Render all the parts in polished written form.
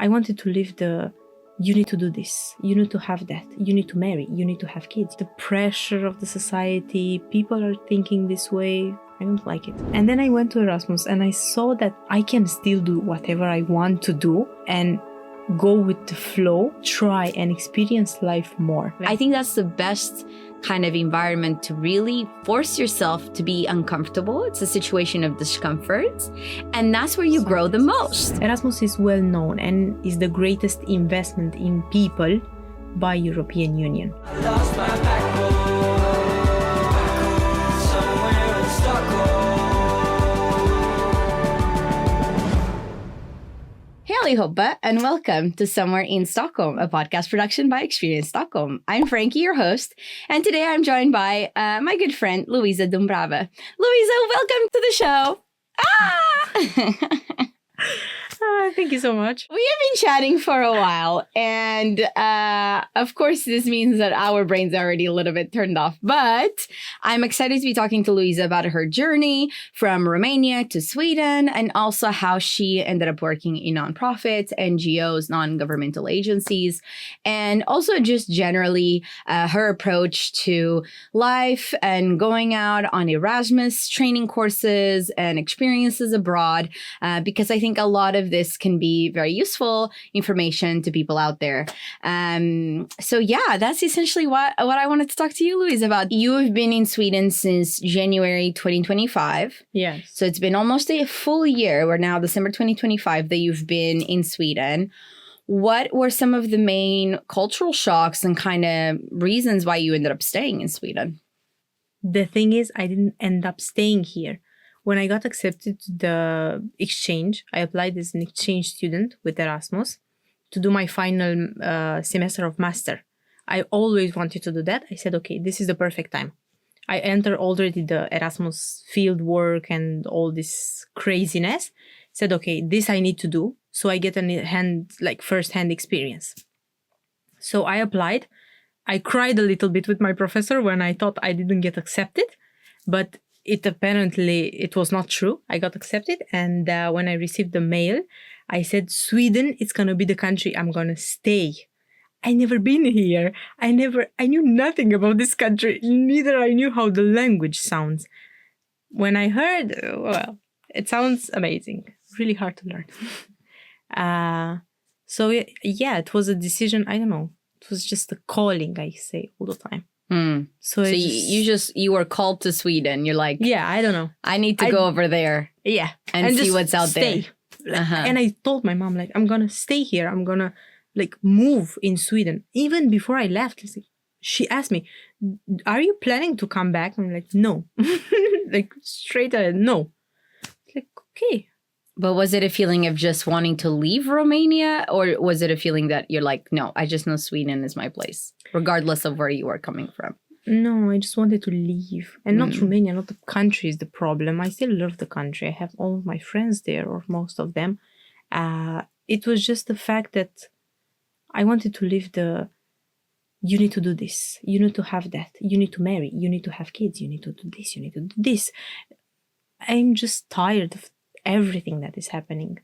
I wanted to live you need to do this, you need to have that, you need to marry, you need to have kids. The pressure of the society, people are thinking this way. I don't like it. And then I went to Erasmus and I saw that I can still do whatever I want to do and go with the flow, try and experience life more. I think that's the best kind of environment to really force yourself to be uncomfortable. It's a situation of discomfort, and that's where you grow the most. Erasmus is well known and is the greatest investment in people by European Union. I lost my backbone somewhere in Stockholm. Hey, allihopa, and welcome to Somewhere in Stockholm, a podcast production by Experience Stockholm. I'm Frankie, your host, and today I'm joined by my good friend, Luiza Dumbravă. Luiza, welcome to the show. Thank you so much. We have been chatting for a while, and of course, this means that our brains are already a little bit turned off, but I'm excited to be talking to Luiza about her journey from Romania to Sweden, and also how she ended up working in nonprofits, NGOs, non-governmental agencies, and also just generally her approach to life and going out on Erasmus training courses and experiences abroad, because I think a lot of this can be very useful information to people out there. So yeah, that's essentially what I wanted to talk to you, Luiza, about. You have been in Sweden since January 2025. Yes. So it's been almost a full year. We're now December 2025 that you've been in Sweden. What were some of the main cultural shocks and kind of reasons why you ended up staying in Sweden? The thing is, I didn't end up staying here. When I got accepted to the exchange, I applied as an exchange student with Erasmus to do my final semester of master. I always wanted to do that. I said, okay, this is the perfect time. I entered already the Erasmus field work and all this craziness. Said, okay, this I need to do. So I get first-hand experience. So I applied. I cried a little bit with my professor when I thought I didn't get accepted, but it was not true. I got accepted, and when I received the mail, I said, Sweden, it's gonna be the country I'm gonna stay. I never been here. I knew nothing about this country. Neither I knew how the language sounds. When I heard, well, it sounds amazing. Really hard to learn. So yeah, it was a decision. I don't know. It was just a calling, I say all the time. So you were called to Sweden. You're like, yeah, I don't know. I need to go over there. Yeah. And see what's out there. And I told my mom, I'm going to stay here. I'm going to move in Sweden. Even before I left, she asked me, are you planning to come back? I'm like, no. Straight ahead, no. Okay. But was it a feeling of just wanting to leave Romania? Or was it a feeling that you're like, no, I just know Sweden is my place, regardless of where you are coming from? No, I just wanted to leave. And not Romania, not the country is the problem. I still love the country. I have all of my friends there, or most of them. It was just the fact that I wanted to live you need to do this, you need to have that, you need to marry, you need to have kids, you need to do this, you need to do this. I'm just tired of everything that is happening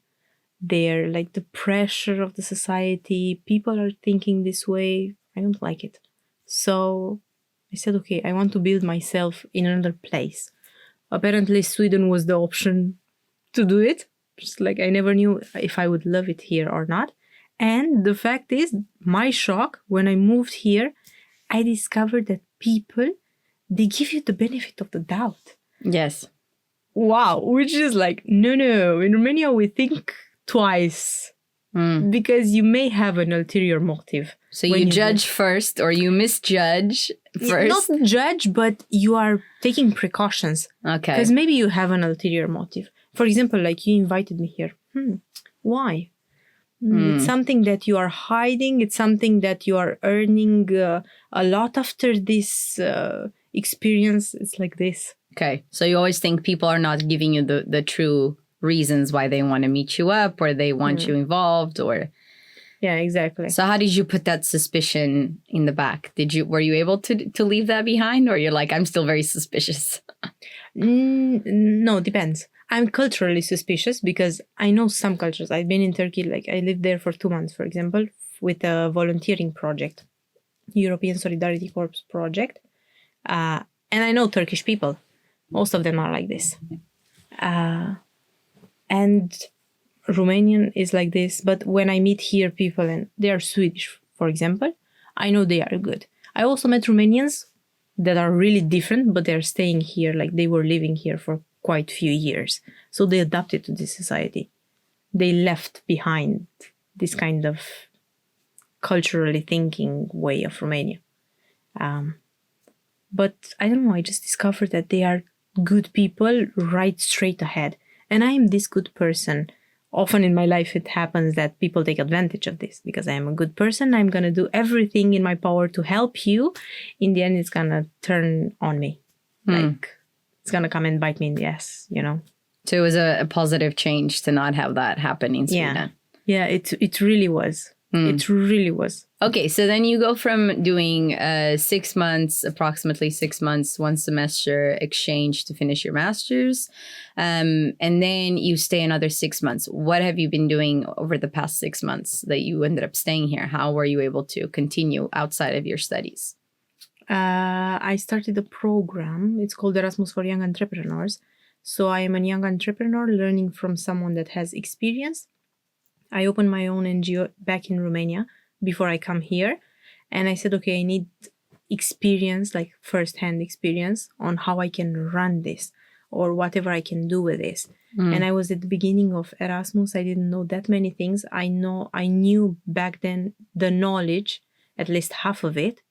there, the pressure of the society, people are thinking this way. I don't like it. So I said, okay, I want to build myself in another place. Apparently Sweden was the option to do it. Just I never knew if I would love it here or not. And the fact is, my shock, when I moved here, I discovered that people, they give you the benefit of the doubt. Yes. Wow, which is no. In Romania, we think twice because you may have an ulterior motive. So you judge first, or you misjudge first? Not judge, but you are taking precautions. Okay. Because maybe you have an ulterior motive. For example, you invited me here. Why? It's something that you are hiding. It's something that you are earning a lot after this experience. It's like this. Okay. So you always think people are not giving you the true reasons why they want to meet you up, or they want you involved, or... Yeah, exactly. So how did you put that suspicion in the back? Were you able to leave that behind, or you're like, I'm still very suspicious? No, depends. I'm culturally suspicious because I know some cultures. I've been in Turkey, like I lived there for 2 months, for example, with a volunteering project, European Solidarity Corps project. And I know Turkish people. Most of them are like this. And Romanian is like this. But when I meet here people and they are Swedish, for example, I know they are good. I also met Romanians that are really different, but they're staying here, like they were living here for quite few years. So they adapted to this society. They left behind this kind of culturally thinking way of Romania. But I don't know, I just discovered that they are good people right straight ahead. And I am this good person. Often in my life, it happens that people take advantage of this because I am a good person. I'm going to do everything in my power to help you. In the end, it's going to turn on me. Like, it's going to come and bite me in the ass, you know? So it was a positive change to not have that happen in Sweden. Yeah, it really was. It really was. Okay, so then you go from doing 6 months, approximately 6 months, 1 semester exchange to finish your master's. And then you stay another 6 months. What have you been doing over the past 6 months that you ended up staying here? How were you able to continue outside of your studies? I started a program. It's called Erasmus for Young Entrepreneurs. So I am a young entrepreneur learning from someone that has experience. I opened my own NGO back in Romania before I come here. And I said, okay, I need experience, like first-hand experience on how I can run this or whatever I can do with this. And I was at the beginning of Erasmus. I didn't know that many things. I knew back then the knowledge, at least half of it.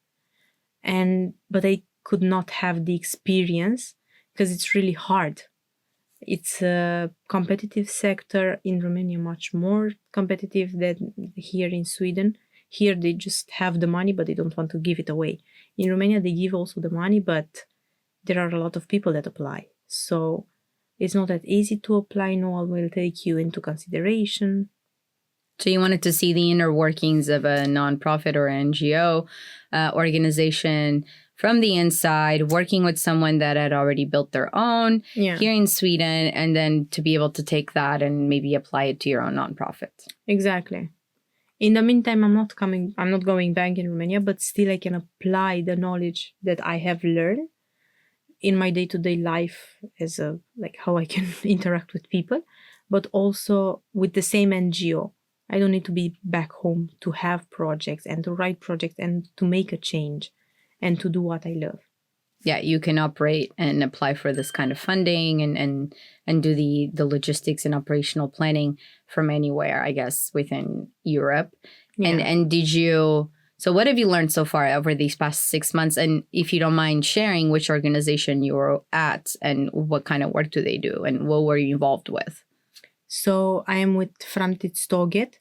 But I could not have the experience because it's really hard. It's a competitive sector in Romania, much more competitive than here in Sweden. Here, they just have the money, but they don't want to give it away. In Romania, they give also the money, but there are a lot of people that apply. So it's not that easy to apply. No one will take you into consideration. So you wanted to see the inner workings of a nonprofit or NGO organization from the inside, working with someone that had already built their own here in Sweden, and then to be able to take that and maybe apply it to your own nonprofit. Exactly. In the meantime, I'm not going back in Romania, but still I can apply the knowledge that I have learned in my day-to-day life as how I can interact with people, but also with the same NGO. I don't need to be back home to have projects and to write projects and to make a change and to do what I love. Yeah, you can operate and apply for this kind of funding and do the logistics and operational planning from anywhere, I guess, within Europe. Yeah. And so what have you learned so far over these past 6 months? And if you don't mind sharing which organization you were at and what kind of work do they do and what were you involved with? So I am with Framtidståget.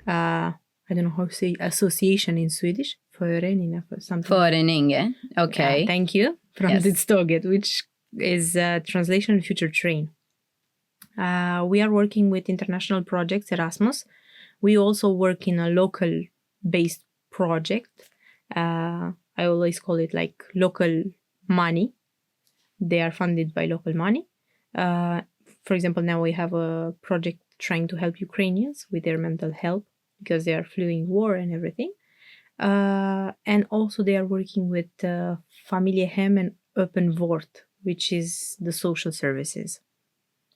I don't know how to say association in Swedish. Föreningen or something. Föreningen, okay. Thank you. Framtidståget, which is a translation Future Train. We are working with international projects, Erasmus. We also work in a local-based project. I always call it like local money. They are funded by local money. For example, now we have a project trying to help Ukrainians with their mental health because they are fleeing war and everything. And also they are working with Familjehem and Open Vård, which is the social services.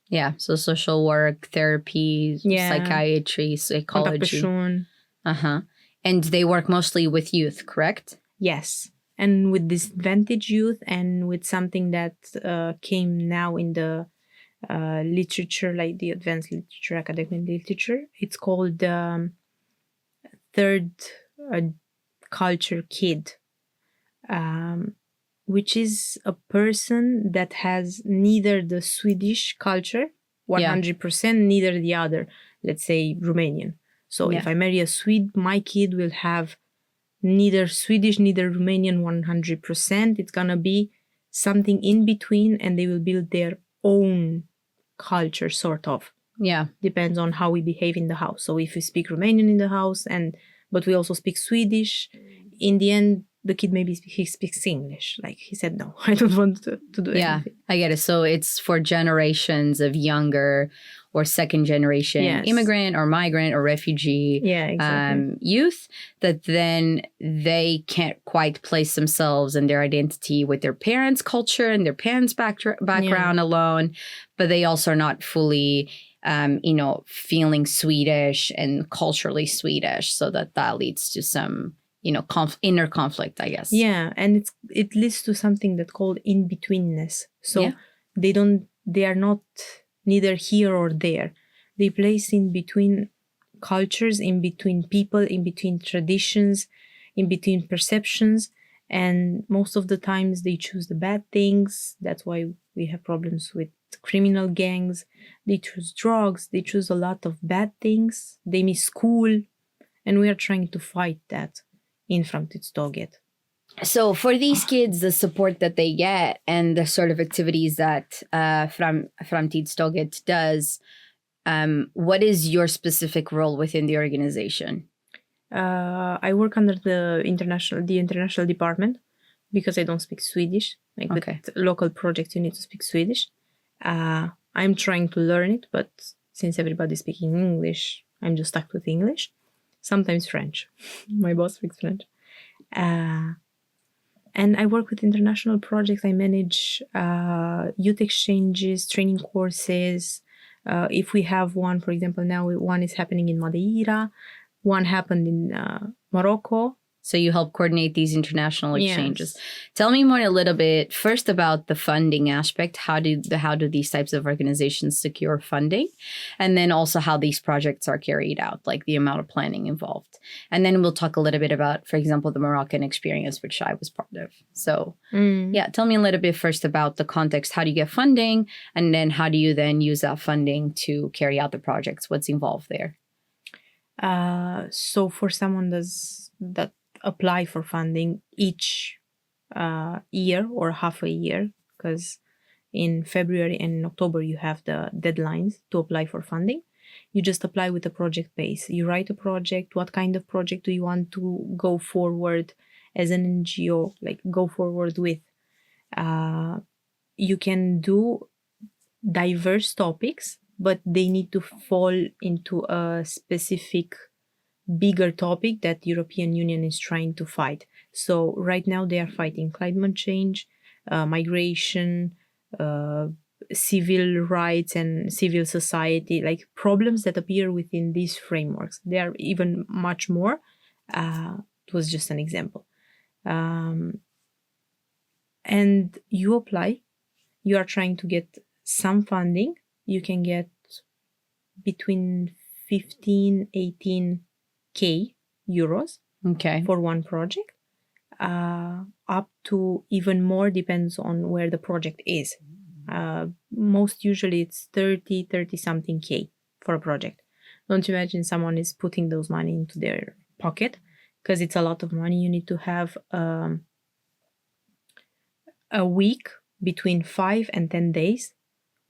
Yeah, so social work, therapy, psychiatry, psychology. And they work mostly with youth, correct? Yes, and with disadvantaged youth and with something that came now in the literature, like the advanced literature, academic literature. It's called third culture kid, which is a person that has neither the Swedish culture 100%, neither the other, let's say Romanian. So if I marry a Swede, my kid will have neither Swedish, neither Romanian 100%. It's gonna be something in between, and they will build their own culture, sort of. Yeah. Depends on how we behave in the house. So if we speak Romanian in the house, but we also speak Swedish, in the end, the kid maybe he speaks English. Like he said, no, I don't want to do anything. I get it. So it's for generations of younger or second generation Yes. immigrant or migrant or refugee Yeah, exactly. youth that then they can't quite place themselves and their identity with their parents' culture and their parents' background alone, but they also are not fully, feeling Swedish and culturally Swedish, so that leads to some, inner conflict, I guess. Yeah, and it leads to something that's called in-betweenness. So Yeah. they are not neither here or there. They place in between cultures, in between people, in between traditions, in between perceptions, and most of the times they choose the bad things. That's why we have problems with criminal gangs. They choose drugs, they choose a lot of bad things, they miss school, and we are trying to fight that in Framtidståget. So for these kids, the support that they get and the sort of activities that Framtidståget does, what is your specific role within the organization? I work under the international department because I don't speak Swedish. Like Okay. with local projects, you need to speak Swedish. I'm trying to learn it, but since everybody's speaking English, I'm just stuck with English. Sometimes French. My boss speaks French. And I work with international projects. I manage youth exchanges, training courses. If we have one, for example, now one is happening in Madeira, one happened in Morocco. So you help coordinate these international exchanges. Yes. Tell me more a little bit first about the funding aspect. How do these types of organizations secure funding? And then also how these projects are carried out, like the amount of planning involved. And then we'll talk a little bit about, for example, the Moroccan experience, which I was part of. So tell me a little bit first about the context. How do you get funding? And then how do you then use that funding to carry out the projects? What's involved there? So for someone that apply for funding each year or half a year, because in February and in October you have the deadlines to apply for funding. You just apply with a project base. You write a project. What kind of project do you want to go forward as an NGO, like go forward with? You can do diverse topics, but they need to fall into a specific bigger topic that European Union is trying to fight. So right now they are fighting climate change, migration, civil rights and civil society, like problems that appear within these frameworks. There are even much more. It was just an example. And you apply, you are trying to get some funding. You can get between 18K euros for one project, up to even more, depends on where the project is. Most usually it's 30 something K for a project. Don't imagine someone is putting those money into their pocket, because it's a lot of money. You need to have a week between 5 and 10 days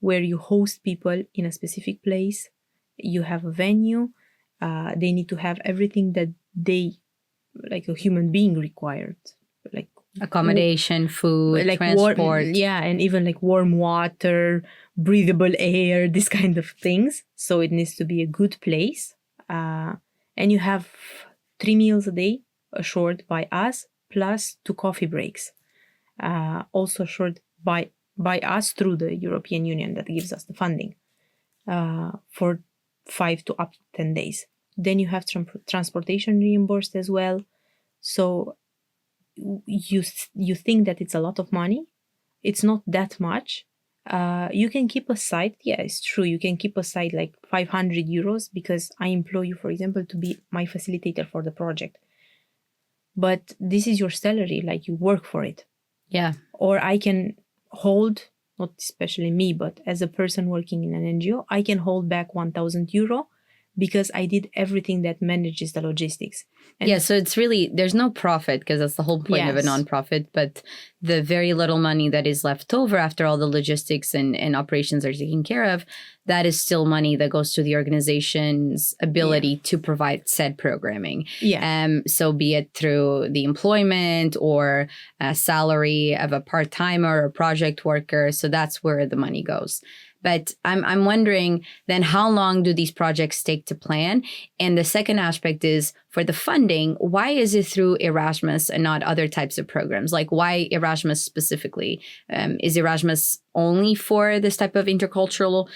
where you host people in a specific place. You have a venue. They need to have everything that they, like a human being, required, like accommodation, food, like transport. and even like warm water, breathable air, this kind of things. So it needs to be a good place. And you have 3 meals a day assured by us, plus 2 coffee breaks, also assured by us through the European Union that gives us the funding for 5 to up to 10 days. Then you have transportation reimbursed as well. So you think that it's a lot of money. It's not that much. You can keep aside, it's true, you can keep aside like 500 euros because I employ you, for example, to be my facilitator for the project. But this is your salary, like you work for it. Yeah. Or I can hold, not especially me, but as a person working in an NGO, I can hold back 1,000 euro because I did everything that manages the logistics. And Yeah, so it's really, there's no profit because that's the whole point of a Yes. nonprofit, but the very little money that is left over after all the logistics and operations are taken care of, that is still money that goes to the organization's ability to provide said programming. yeah, So be it through the employment or a salary of a part-timer or project worker. So that's where the money goes. But I'm wondering then, how long do these projects take to plan? And the second aspect is, for the funding, why is it through Erasmus and not other types of programs? Like, why Erasmus specifically? Is Erasmus only for this type of intercultural,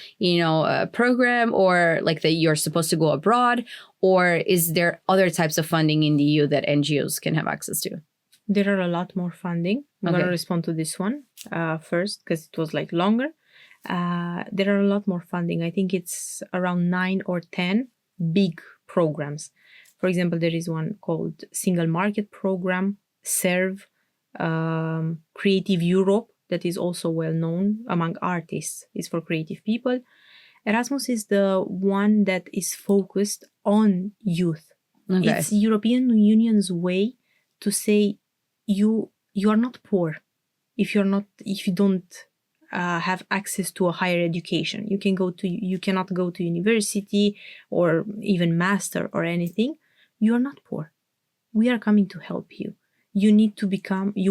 program, or like that you're supposed to go abroad? Or is there other types of funding in the EU that NGOs can have access to? there are a lot more funding. I'm going Okay. to respond to this one first because it was like longer. There are a lot more funding. I think it's around 9 or 10 big programs. For example, there is one called Single Market Program, SERV, Creative Europe, that is also well known among artists, is for creative people. Erasmus is the one that is focused on youth. Okay. It's European Union's way to say you are not poor if you don't have access to a higher education. You cannot go to university or even master or anything. You are not poor. We are coming to help you. You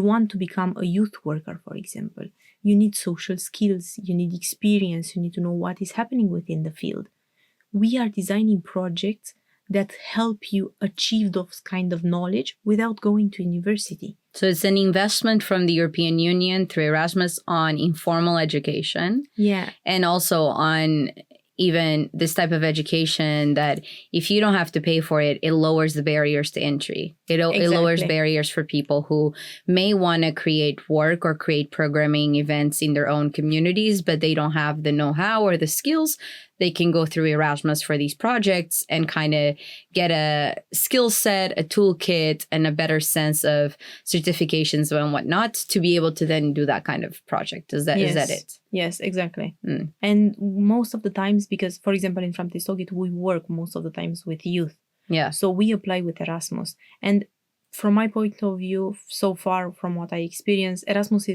want to become a youth worker, for example. You need social skills, you need experience, you need to know what is happening within the field. We are designing projects that help you achieve those kind of knowledge without going to university. So it's an investment from the European Union through Erasmus on informal education, Yeah, and also on even this type of education that if you don't have to pay for it, it lowers the barriers to entry. It lowers Exactly. barriers for people who may want to create work or create programming events in their own communities, but they don't have the know-how or the skills. They can go through Erasmus for these projects and kind of get a skill set, a toolkit, and a better sense of certifications and whatnot to be able to then do that kind of project. Is that it? Yes, exactly. Mm. And most of the times, because for example in Framtidståget, we work most of the times with youth. Yeah. So we apply with Erasmus. And from my point of view, so far from what I experienced, Erasmus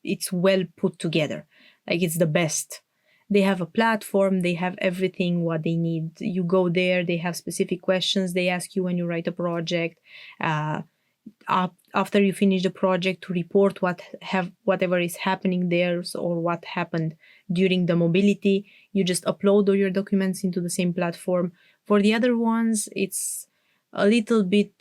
it's well put together. Like, it's the best. They have a platform, they have everything what they need. You go there, they have specific questions they ask you when you write a project. After you finish the project, to report whatever is happening there, or what happened during the mobility. You just upload all your documents into the same platform. For the other ones, it's a little bit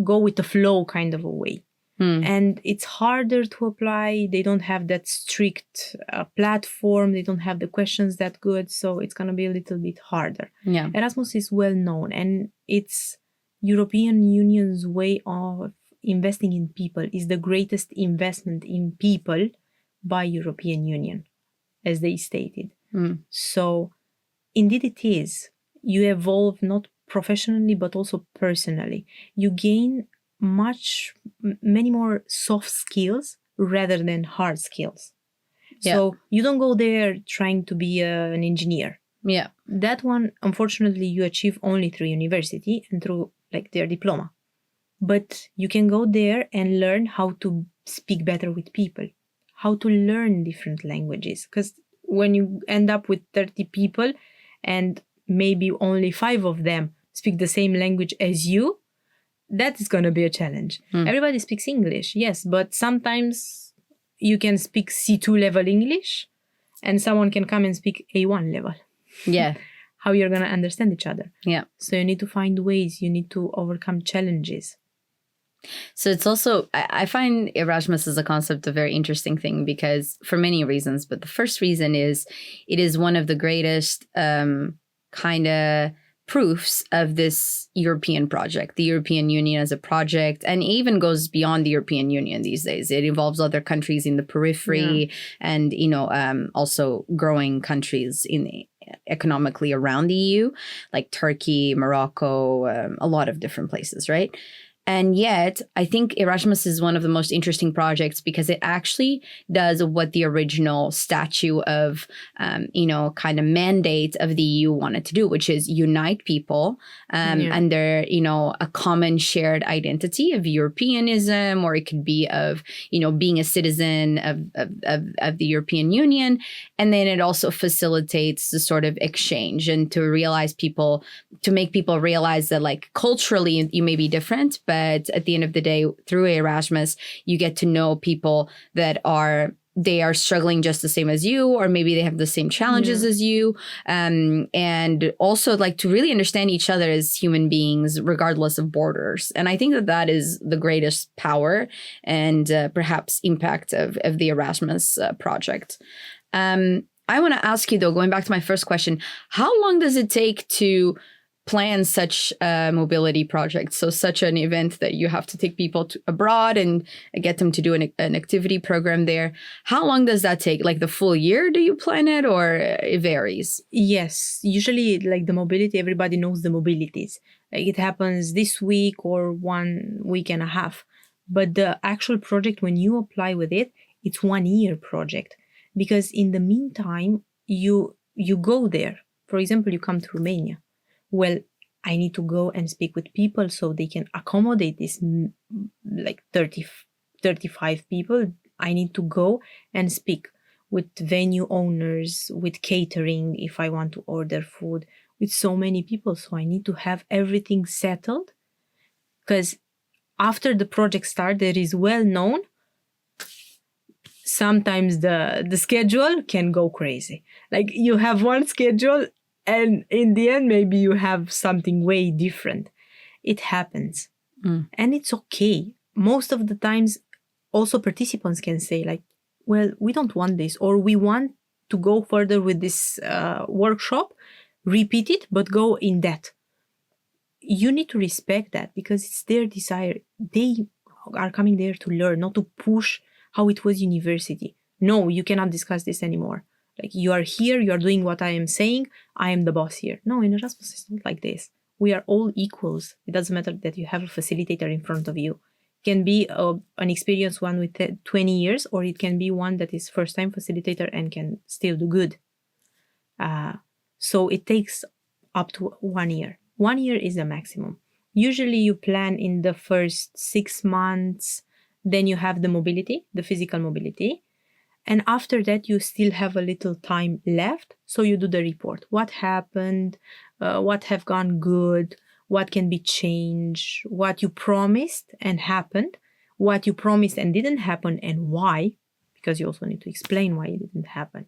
go with the flow kind of a way. And it's harder to apply. They don't have that strict platform. They don't have the questions that good. So it's going to be a little bit harder. Yeah. Erasmus is well known, and it's European Union's way of investing in people. Is the greatest investment in people by European Union, as they stated. So indeed it is. You evolve not professionally, but also personally. You gain many more soft skills rather than hard skills. Yeah. So you don't go there trying to be an engineer. Yeah. That one, unfortunately, you achieve only through university and through like their diploma. But you can go there and learn how to speak better with people, how to learn different languages. Because when you end up with 30 people and maybe only 5 of them speak the same language as you, that is going to be a challenge. Everybody speaks English, yes, but sometimes you can speak C2 level English and someone can come and speak A1 level. Yeah. How you're going to understand each other. Yeah. So you need to find ways, you need to overcome challenges. So it's also, I find Erasmus as a concept a very interesting thing because for many reasons, but the first reason is it is one of the greatest kind of proofs of this European project, the European Union as a project, and even goes beyond the European Union these days. It involves other countries in the periphery and, also growing countries economically around the EU, like Turkey, Morocco, a lot of different places, right? And yet, I think Erasmus is one of the most interesting projects because it actually does what the original statute of, kind of mandate of the EU wanted to do, which is unite people under, a common shared identity of Europeanism, or it could be of, being a citizen of the European Union. And then it also facilitates the sort of exchange and to make people realize that like culturally you may be different, but at the end of the day, through Erasmus, you get to know people that are struggling just the same as you, or maybe they have the same challenges as you. And also like to really understand each other as human beings, regardless of borders. And I think that is the greatest power and perhaps impact of the Erasmus project. I want to ask you though, going back to my first question, how long does it take to plan such a mobility project? So such an event that you have to take people abroad and get them to do an activity program there. How long does that take? Like the full year, do you plan it, or it varies? Yes, usually like the mobility, everybody knows the mobilities. Like it happens this week or 1 week and a half. But the actual project, when you apply with it, it's 1 year project. Because in the meantime, you go there. For example, you come to Romania. Well, I need to go and speak with people so they can accommodate this like 30, 35 people. I need to go and speak with venue owners, with catering, if I want to order food, with so many people. So I need to have everything settled. Because after the project starts, there is well known, sometimes the schedule can go crazy. Like you have one schedule, and in the end, maybe you have something way different. It happens. And it's okay. Most of the times, also participants can say like, well, we don't want this, or we want to go further with this workshop, repeat it, but go in depth. You need to respect that because it's their desire. They are coming there to learn, not to push how it was university. No, you cannot discuss this anymore. Like you are here, you are doing what I am saying, I am the boss here. No, in Erasmus, it's not like this. We are all equals. It doesn't matter that you have a facilitator in front of you. It can be an experienced one with 20 years, or it can be one that is first-time facilitator and can still do good. So it takes up to 1 year. 1 year is the maximum. Usually you plan in the first 6 months, then you have the mobility, the physical mobility. And after that, you still have a little time left. So you do the report. What happened? What have gone good? What can be changed? What you promised and happened? What you promised and didn't happen, and why? Because you also need to explain why it didn't happen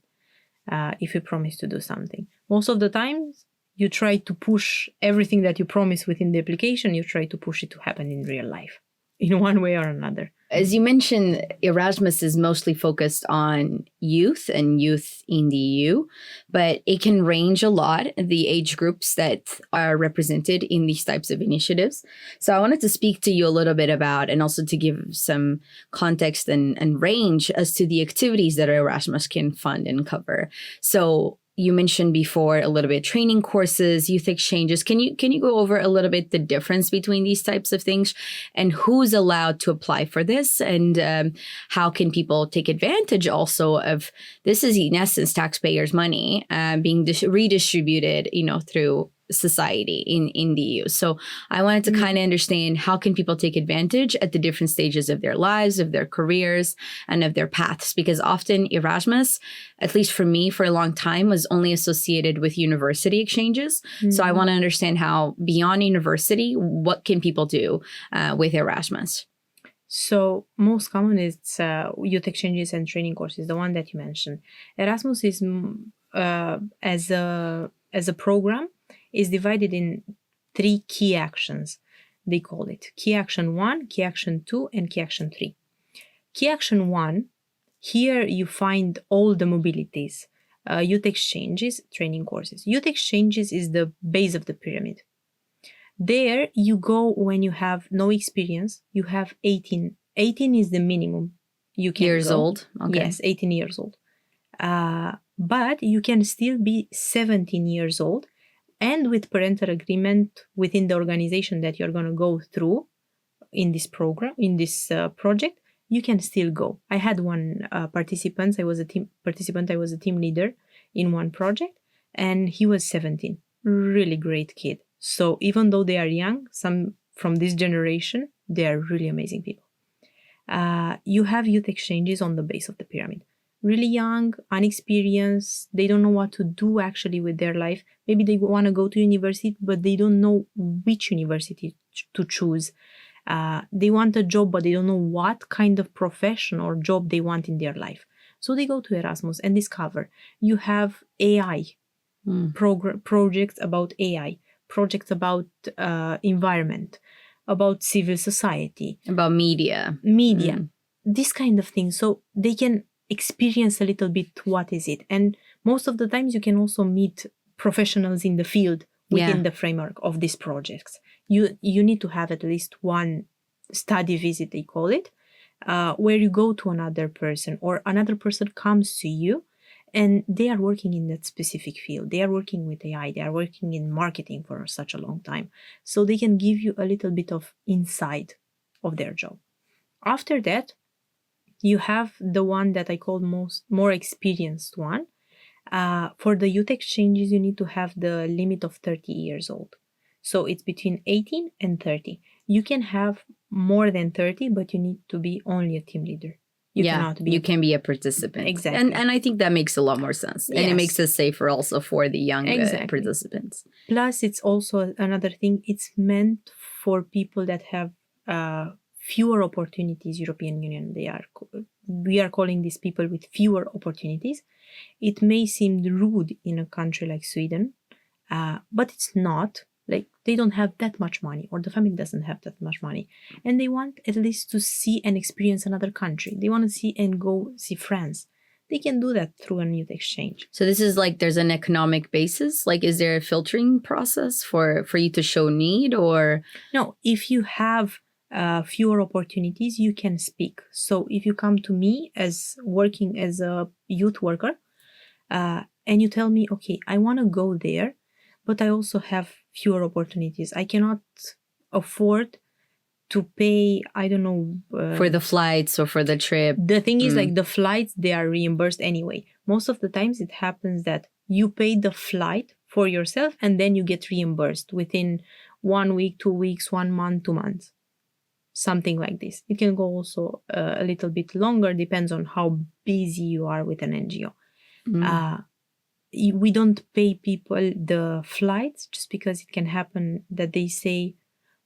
if you promised to do something. Most of the times, you try to push everything that you promised within the application. You try to push it to happen in real life in one way or another. As you mentioned, Erasmus is mostly focused on youth and youth in the EU, but it can range a lot, the age groups that are represented in these types of initiatives. So I wanted to speak to you a little bit about, and also to give some context and range as to the activities that Erasmus can fund and cover. So you mentioned before a little bit training courses, youth exchanges. Can you go over a little bit the difference between these types of things and who's allowed to apply for this, and how can people take advantage also of this? Is in essence taxpayers' money being redistributed, through society in the EU. So I wanted to kind of understand how can people take advantage at the different stages of their lives, of their careers, and of their paths, because often Erasmus, at least for me for a long time, was only associated with university exchanges. So I want to understand how beyond university, what can people do with Erasmus? So most common is youth exchanges and training courses, the one that you mentioned. Erasmus is as a program is divided in 3 key actions. They call it Key Action 1, Key Action 2, and Key Action 3. Key Action 1, here you find all the mobilities, youth exchanges, training courses. Youth exchanges is the base of the pyramid. There you go when you have no experience. You have 18. 18 is the minimum you can Years go. Old? Okay. Yes, 18 years old. But you can still be 17 years old, and with parental agreement within the organization that you're going to go through, in this program, in this project, you can still go. I had one participant. I was a team leader in one project, and he was 17. Really great kid. So even though they are young, some from this generation, they are really amazing people. You have youth exchanges on the base of the pyramid. Really young, unexperienced, they don't know what to do actually with their life. Maybe they want to go to university, but they don't know which university to choose. They want a job, but they don't know what kind of profession or job they want in their life. So they go to Erasmus and discover. You have AI, projects about AI, projects about environment, about civil society. About media. This kind of thing. So they can experience a little bit what is it. And most of the times you can also meet professionals in the field within the framework of these projects. You need to have at least one study visit, they call it, where you go to another person or another person comes to you and they are working in that specific field. They are working with AI. They are working in marketing for such a long time. So they can give you a little bit of insight of their job. After that, you have the one that I call more experienced one. For the youth exchanges, you need to have the limit of 30 years old. So it's between 18 and 30. You can have more than 30, but you need to be only a team leader. You cannot be. You can be a participant. Exactly. And I think that makes a lot more sense. And it makes it safer also for the young participants. Plus, it's also another thing. It's meant for people that have fewer opportunities. European Union, we are calling these people with fewer opportunities. It may seem rude in a country like Sweden, but it's not. Like, they don't have that much money, or the family doesn't have that much money, and they want at least to see and experience another country. They want to see and go see France. They can do that through a youth exchange. So this is like, there's an economic basis. Like, is there a filtering process for you to show need, or? No, if you have fewer opportunities, you can speak. So if you come to me as working as a youth worker, and you tell me, okay, I want to go there, but I also have fewer opportunities. I cannot afford to pay, I don't know. For the flights or for the trip. The thing is, like, the flights, they are reimbursed anyway. Most of the times it happens that you pay the flight for yourself and then you get reimbursed within 1 week, 2 weeks, 1 month, 2 months. Something like this. It can go also a little bit longer, depends on how busy you are with an NGO. We don't pay people the flights just because it can happen that they say,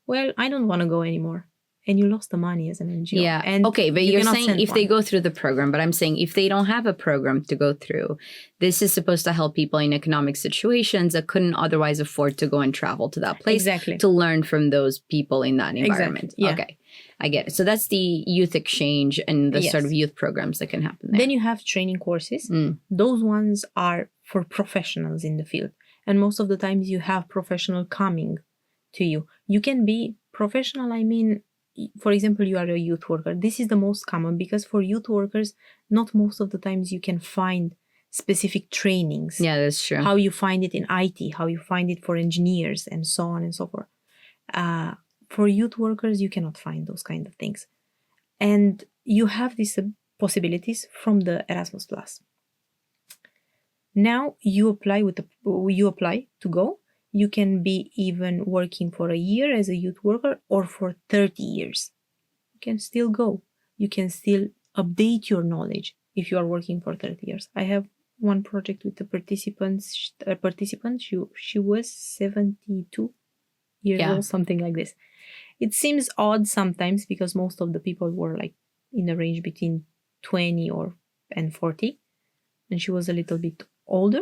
well, I don't want to go anymore. And you lost the money as an NGO. Yeah. And okay, but you're saying if they go through the program, but I'm saying if they don't have a program to go through, this is supposed to help people in economic situations that couldn't otherwise afford to go and travel to that place to learn from those people in that environment. Yeah. Okay, I get it. So that's the youth exchange and the sort of youth programs that can happen there. Then you have training courses. Those ones are for professionals in the field. And most of the times you have professional coming to you. You can be professional, I mean, for example, you are a youth worker. This is the most common because for youth workers, not most of the times you can find specific trainings. Yeah, that's true. How you find it in IT, how you find it for engineers, and so on and so forth. For youth workers, you cannot find those kind of things. And you have these possibilities from the Erasmus+. Now you apply to go. You can be even working for a year as a youth worker or for 30 years. You can still go. You can still update your knowledge if you are working for 30 years. I have one project with a participant. She was 72 years old, something like this. It seems odd sometimes because most of the people were like in the range between 20 and 40. And she was a little bit older.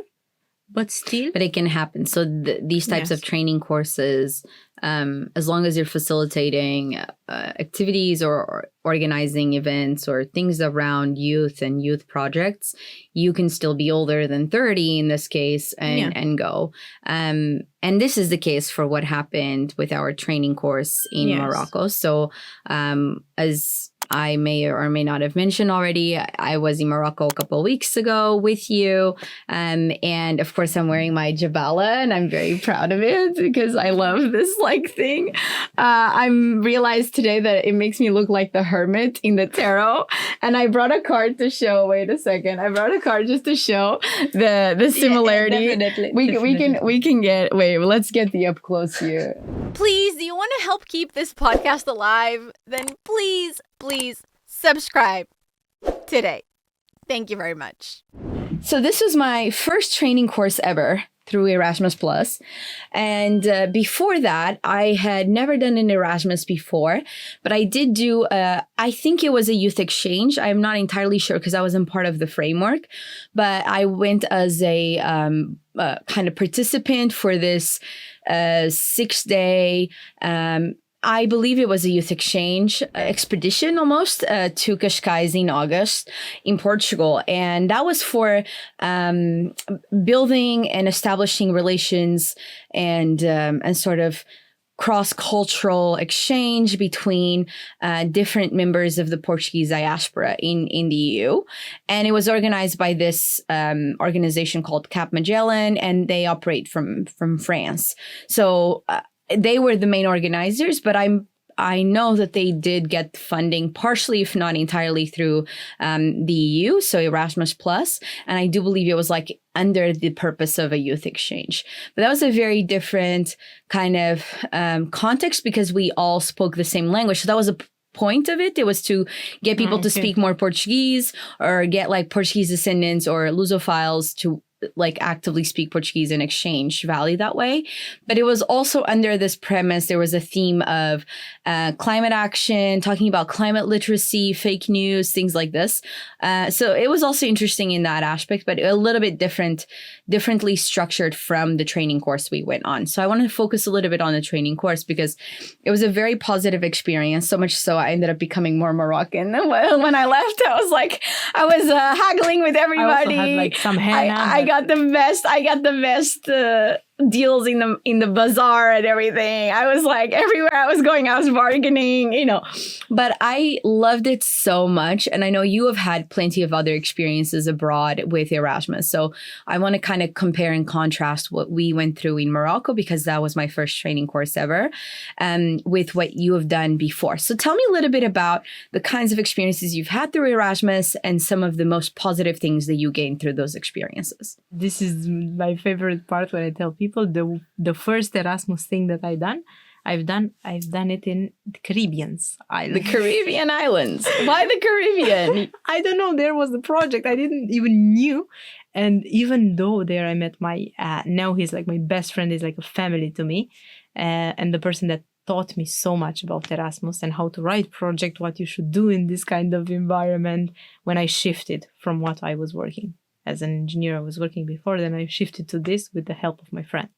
But still. But it can happen. So these types of training courses, as long as you're facilitating activities or organizing events or things around youth and youth projects, you can still be older than 30 in this case and go. And this is the case for what happened with our training course in Morocco. So as I may or may not have mentioned already, I was in Morocco a couple of weeks ago with you. And of course, I'm wearing my jabala and I'm very proud of it because I love this thing. I realized today that it makes me look like the hermit in the tarot. And I brought a card to show, wait a second. I brought a card just to show the similarity. Yeah, definitely. We can get, wait, let's get the up close here. Please, do you want to help keep this podcast alive? Then please subscribe today. Thank you very much. So this was my first training course ever through Erasmus Plus. And before that, I had never done an Erasmus before, but I did do, I think it was a youth exchange. I'm not entirely sure because I wasn't part of the framework, but I went as a kind of participant for this 6-day, I believe it was a youth exchange expedition almost to Cascais in August in Portugal. And that was for building and establishing relations and sort of cross-cultural exchange between different members of the Portuguese diaspora in the EU. And it was organized by this organization called Cap Magellan, and they operate from France. So they were the main organizers, but I know that they did get funding partially, if not entirely, through the EU, so Erasmus Plus, and I do believe it was under the purpose of a youth exchange. But that was a very different kind of context because we all spoke the same language. So that was a point of it. It was to get people to speak more Portuguese or get Portuguese descendants or Lusophiles to actively speak Portuguese and exchange value that way. But it was also under this premise, there was a theme of climate action, talking about climate literacy, fake news, things like this. So it was also interesting in that aspect, but a little bit differently structured from the training course we went on. So I want to focus a little bit on the training course because it was a very positive experience, so much so I ended up becoming more Moroccan. When I left, I was haggling with everybody. I also had some henna. I got the best deals in the bazaar and everything. I was everywhere I was going, I was bargaining, But I loved it so much. And I know you have had plenty of other experiences abroad with Erasmus. So I want to kind of compare and contrast what we went through in Morocco, because that was my first training course ever, with what you have done before. So tell me a little bit about the kinds of experiences you've had through Erasmus and some of the most positive things that you gained through those experiences. This is my favorite part when I tell people the first Erasmus thing that I've done it in the Caribbean islands. The Caribbean islands. Why the Caribbean? I don't know. There was the project I didn't even knew, and even though there I met my now he's my best friend, is like a family to me, and the person that taught me so much about Erasmus and how to write project, what you should do in this kind of environment. When I shifted from what I was working as an engineer, I was working before, then I shifted to this with the help of my friend.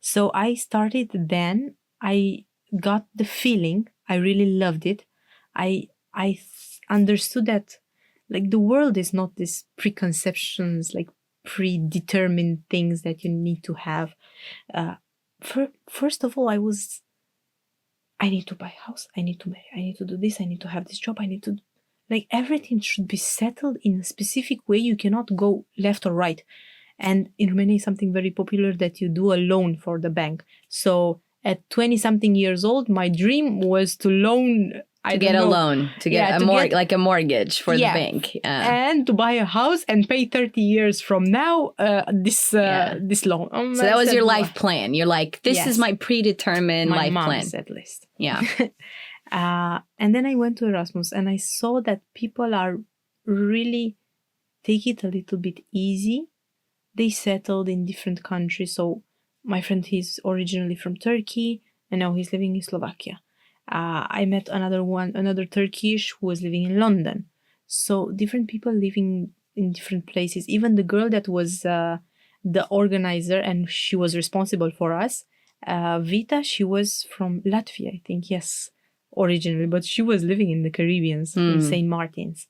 So I started then. I got the feeling. I really loved it. I understood that the world is not these preconceptions, predetermined things that you need to have. First of all, I need to buy a house. I need to marry. I need to do this. I need to have this job. I need to everything should be settled in a specific way. You cannot go left or right. And in Romania, something very popular that you do a loan for the bank. So at 20-something years old, my dream was to loan. To get a mortgage for the bank. And to buy a house and pay 30 years from now this loan. So that was your life plan. You're this is my predetermined life plan. My mom's at least. Yeah. And then I went to Erasmus and I saw that people are really take it a little bit easy. They settled in different countries. So my friend, he's originally from Turkey and now he's living in Slovakia. I met another Turkish who was living in London. So different people living in different places. Even the girl that was the organizer and she was responsible for us, Vita, she was from Latvia, I think, yes, originally, but she was living in the Caribbean, in St. Martin's.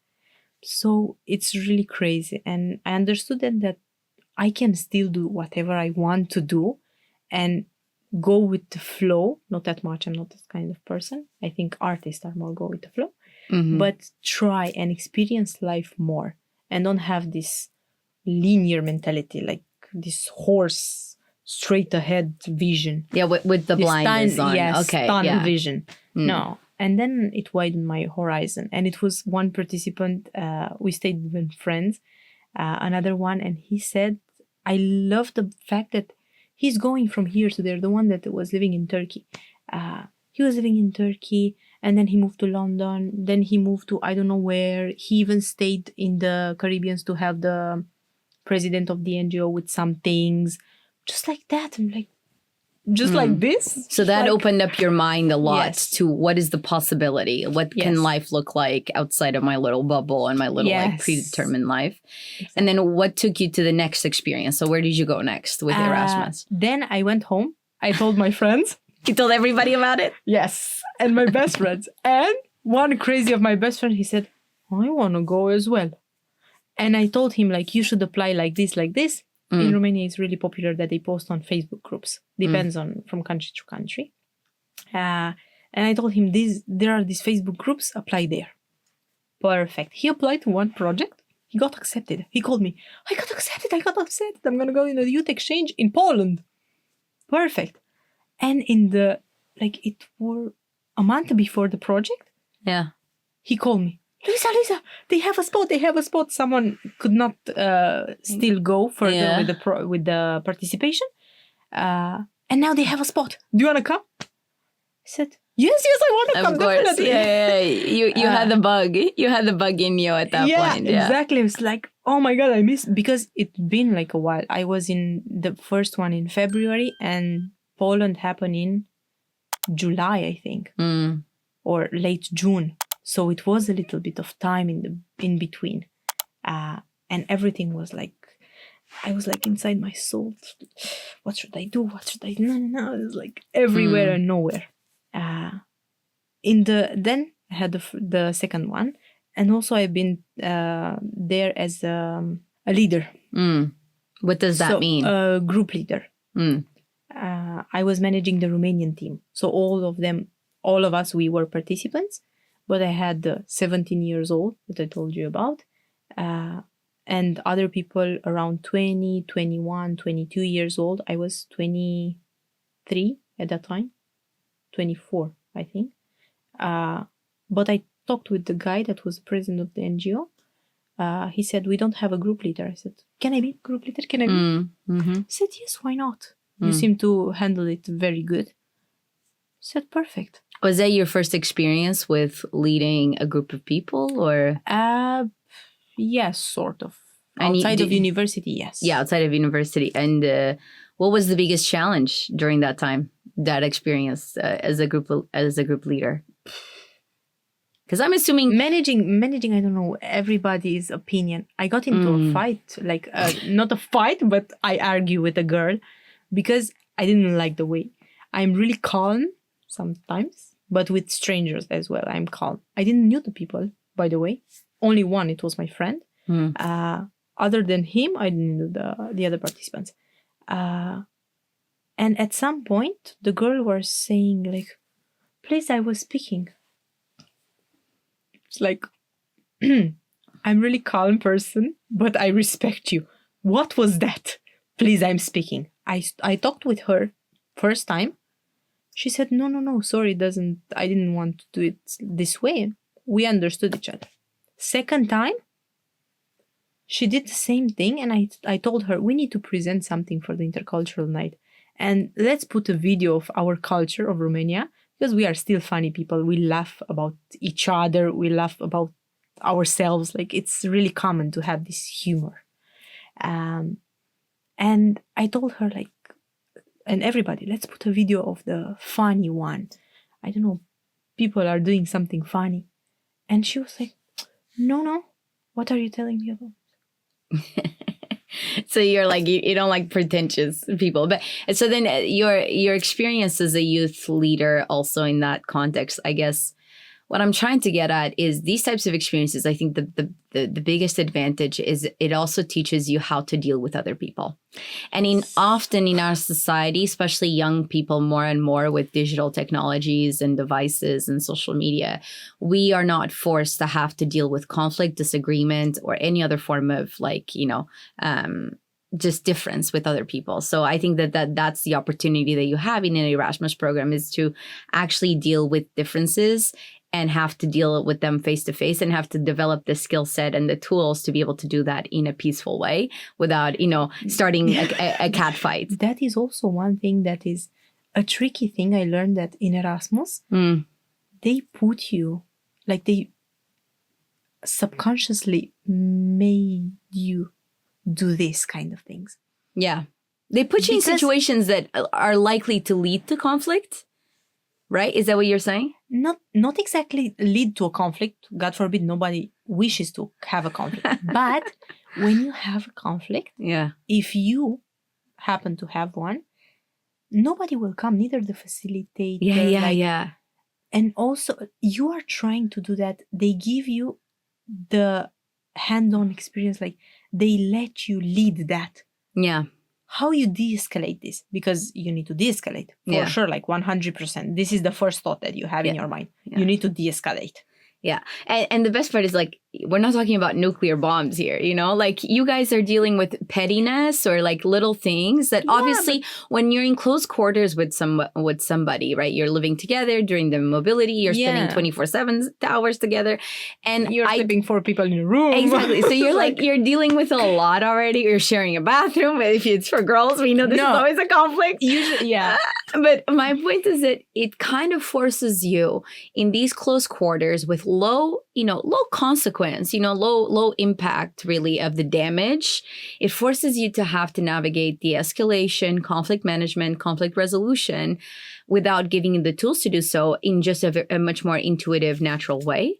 So it's really crazy. And I understood that I can still do whatever I want to do. And go with the flow. Not that much. I'm not that kind of person. I think artists are more go with the flow. But try and experience life more and don't have this linear mentality, like this horse straight ahead vision. Yeah, with the blinders on. Yes, Okay, tunnel yeah. vision. No. And then it widened my horizon. And it was one participant, we stayed with friends, another one, and he said, I love the fact that he's going from here to there, the one that was living in Turkey. He was living in Turkey, and then he moved to London. Then he moved to I don't know where. He even stayed in the Caribbean to help the president of the NGO with some things. Just like that. I'm like, just like this. So that like, opened up your mind a lot Yes. to what is the possibility? What can Yes. life look like outside of my little bubble and my little like Yes. predetermined life? And then what took you to the next experience? So where did you go next with Erasmus? Then I went home. I told my friends. You told everybody about it? Yes. And my best friends. And one crazy of my best friend, he said, I want to go as well. And I told him, like, you should apply like this, like this. In Romania, it's really popular that they post on Facebook groups. Depends on from country to country. And I told him, there are these Facebook groups, apply there. Perfect. He applied to one project. He got accepted. He called me. I got accepted. I'm going to go in a youth exchange in Poland. Perfect. And it were a month before the project, Yeah. he called me. Luiza, they have a spot. Someone could not still go further with the participation. And now they have a spot. Do you want to come? I said, yes, I want to come. Of course. Definitely. Yeah. You had the bug. You had the bug in you at that point. Yeah, exactly. It was like, oh my God, I missed, because it's been like a while. I was in the first one in February, and Poland happened in July, I think, or late June. So it was a little bit of time in between, and everything was like, I was like inside my soul. What should I do? What should I do? No. It was like everywhere and nowhere. Then I had the second one, and also I've been there as a leader. What does that mean? A group leader. I was managing the Romanian team. So all of us, we were participants, but I had the 17 years old that I told you about, and other people around 20, 21, 22 years old. I was 23 at that time, 24, I think. But I talked with the guy that was president of the NGO. He said, we don't have a group leader. I said, can I be group leader? Can I be? He said, yes, why not? You seem to handle it very good. I said, perfect. Was that your first experience with leading a group of people, or? Yes, sort of. And outside of university, yes. Yeah, outside of university. And what was the biggest challenge during that time, that experience as a group leader? Because I'm assuming managing. I don't know everybody's opinion. I got into a fight, like not a fight, but I argue with a girl because I didn't like the way. I'm really calm sometimes, but with strangers as well, I'm calm. I didn't know the people, by the way. Only one, it was my friend. Other than him, I didn't know the other participants. And at some point, the girl was saying like, please, I was speaking. It's like, I'm really calm person, but I respect you. What was that? Please, I'm speaking. I talked with her first time. She said, no, sorry, I didn't want to do it this way. We understood each other. Second time, she did the same thing, and I told her, we need to present something for the intercultural night. And let's put a video of our culture of Romania, because we are still funny people. We laugh about each other. We laugh about ourselves. Like, it's really common to have this humor. And I told her, like, and everybody, let's put a video of the funny one. I don't know, people are doing something funny. And she was like, no, what are you telling me about? So you're like, you don't like pretentious people. But so then your experience as a youth leader also in that context, I guess, what I'm trying to get at is these types of experiences. I think the biggest advantage is it also teaches you how to deal with other people. And often in our society, especially young people more and more with digital technologies and devices and social media, we are not forced to have to deal with conflict, disagreement, or any other form of just difference with other people. So I think that's the opportunity that you have in an Erasmus program, is to actually deal with differences and have to deal with them face to face, and have to develop the skill set and the tools to be able to do that in a peaceful way without, starting a cat fight. That is also one thing that is a tricky thing. I learned that in Erasmus, they put you, like they subconsciously made you do this kind of things. Yeah. They put you in situations that are likely to lead to conflict, right? Is that what you're saying? Not exactly lead to a conflict. God forbid, nobody wishes to have a conflict. But when you have a conflict, if you happen to have one, nobody will come, neither the facilitator. And also, you are trying to do that. They give you the hand-on experience, like they let you lead that. Yeah. How you de-escalate this? Because you need to de-escalate for sure, like 100%. This is the first thought that you have in your mind. You need to de-escalate. Yeah. And the best part is, like, we're not talking about nuclear bombs here, like you guys are dealing with pettiness or like little things that obviously when you're in close quarters with somebody, right? You're living together during the mobility, you're spending 24/7 hours together, and you're sleeping 4 people in a room. Exactly. So you're you're dealing with a lot already. You're sharing a bathroom. If it's for girls, we know this is always a conflict. Usually, But my point is that it kind of forces you in these close quarters with low consequence, low impact really of the damage. It forces you to have to navigate de-escalation, conflict management, conflict resolution without giving you the tools to do so in just a much more intuitive, natural way.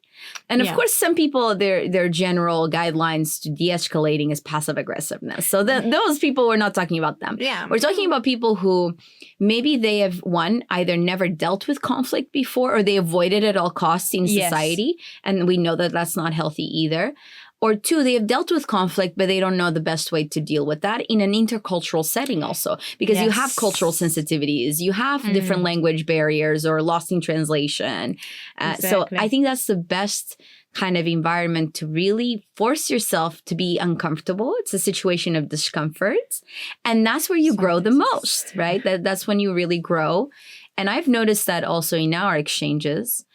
And of course, some people, their general guidelines to de-escalating is passive aggressiveness. So those people, we're not talking about them. Yeah. We're talking about people who maybe they have, either never dealt with conflict before, or they avoid it at all costs in society. And we know that that's not healthy either. Or 2, they have dealt with conflict, but they don't know the best way to deal with that in an intercultural setting also. Because you have cultural sensitivities, you have different language barriers or lost in translation. So I think that's the best kind of environment to really force yourself to be uncomfortable. It's a situation of discomfort. And that's where you grow the most, right? That's when you really grow. And I've noticed that also in our exchanges.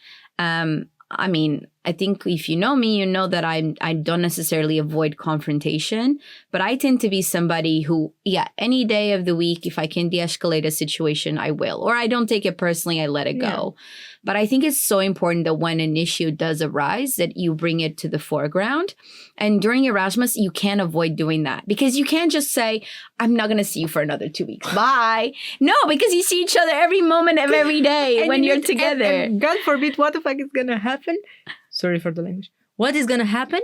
I think if you know me, you know that I don't necessarily avoid confrontation, but I tend to be somebody who, any day of the week, if I can de-escalate a situation, I will. Or I don't take it personally, I let it go. But I think it's so important that when an issue does arise, that you bring it to the foreground. And during Erasmus, you can't avoid doing that, because you can't just say, I'm not going to see you for another 2 weeks. Bye. No, because you see each other every moment of every day when you're together. And God forbid, what the fuck is going to happen? Sorry for the language. What is going to happen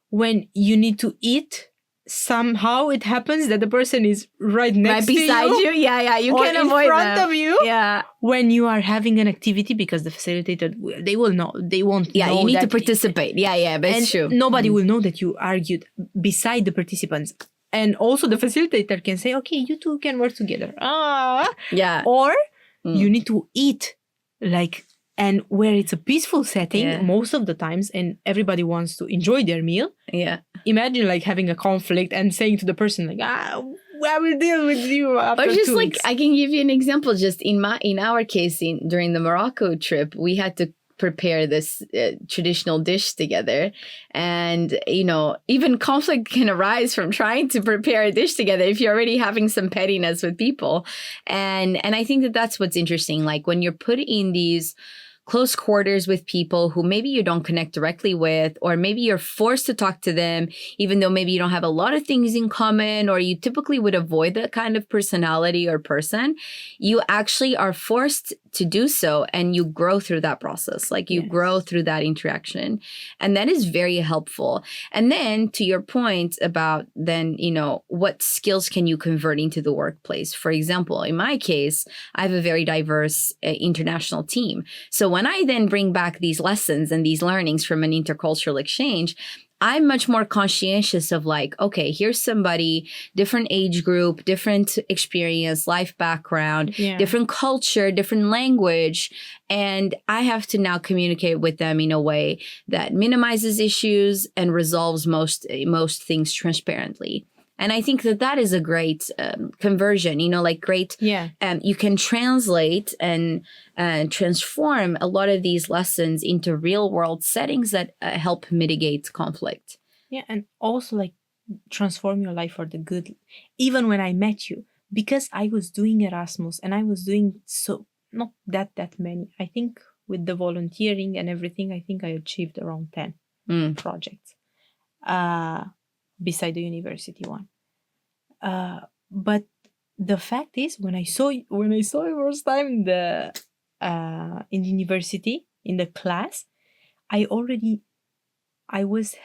when you need to eat? Somehow it happens that the person is right next to you. Right beside you. Yeah. You can't avoid in front them. of you. Yeah. When you are having an activity, because the facilitator, they will know. They won't know. Yeah, you need to participate. Yeah, but it's true. Nobody will know that you argued beside the participants. And also the facilitator can say, okay, you two can work together. Yeah. Or you need to eat and where it's a peaceful setting most of the times, and everybody wants to enjoy their meal. Yeah. Imagine having a conflict and saying to the person I will deal with you after 2 weeks. Or just I can give you an example. Just in our case, during the Morocco trip, we had to prepare this traditional dish together, and even conflict can arise from trying to prepare a dish together if you're already having some pettiness with people. And I think that that's what's interesting. Like when you're put in these close quarters with people who maybe you don't connect directly with, or maybe you're forced to talk to them, even though maybe you don't have a lot of things in common, or you typically would avoid that kind of personality or person, you actually are forced to do so, and you grow through that process. You grow through that interaction, and that is very helpful. And then to your point about what skills can you convert into the workplace? For example, in my case, I have a very diverse international team. So when I then bring back these lessons and these learnings from an intercultural exchange, I'm much more conscientious of like, okay, here's somebody, different age group, different experience, life background, different culture, different language. And I have to now communicate with them in a way that minimizes issues and resolves most things transparently. And I think that is a great conversion, like great, you can translate and transform a lot of these lessons into real world settings that help mitigate conflict. Yeah, and also like transform your life for the good. Even when I met you, because I was doing Erasmus and I was doing not that many. I think with the volunteering and everything, I think I achieved around 10 projects. Beside the university one. But the fact is, when I saw you first time in the university, in the class, I was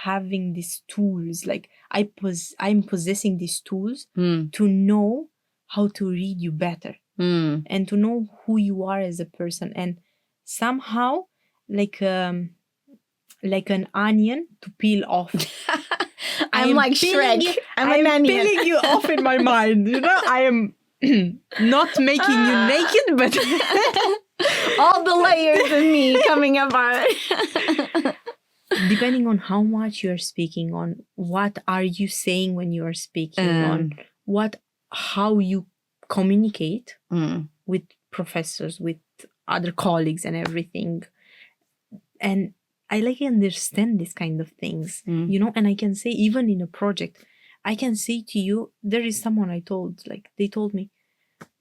having these tools, like I'm possessing these tools to know how to read you better and to know who you are as a person, and somehow like an onion to peel off. I'm like Shrek. I'm peeling you off in my mind. I am not making you naked, but all the layers of me coming apart. Depending on how much you are speaking, on what are you saying when you are speaking, on how you communicate with professors, with other colleagues and everything. And I like understand these kind of things, and I can say even in a project, I can say to you, there is someone they told me,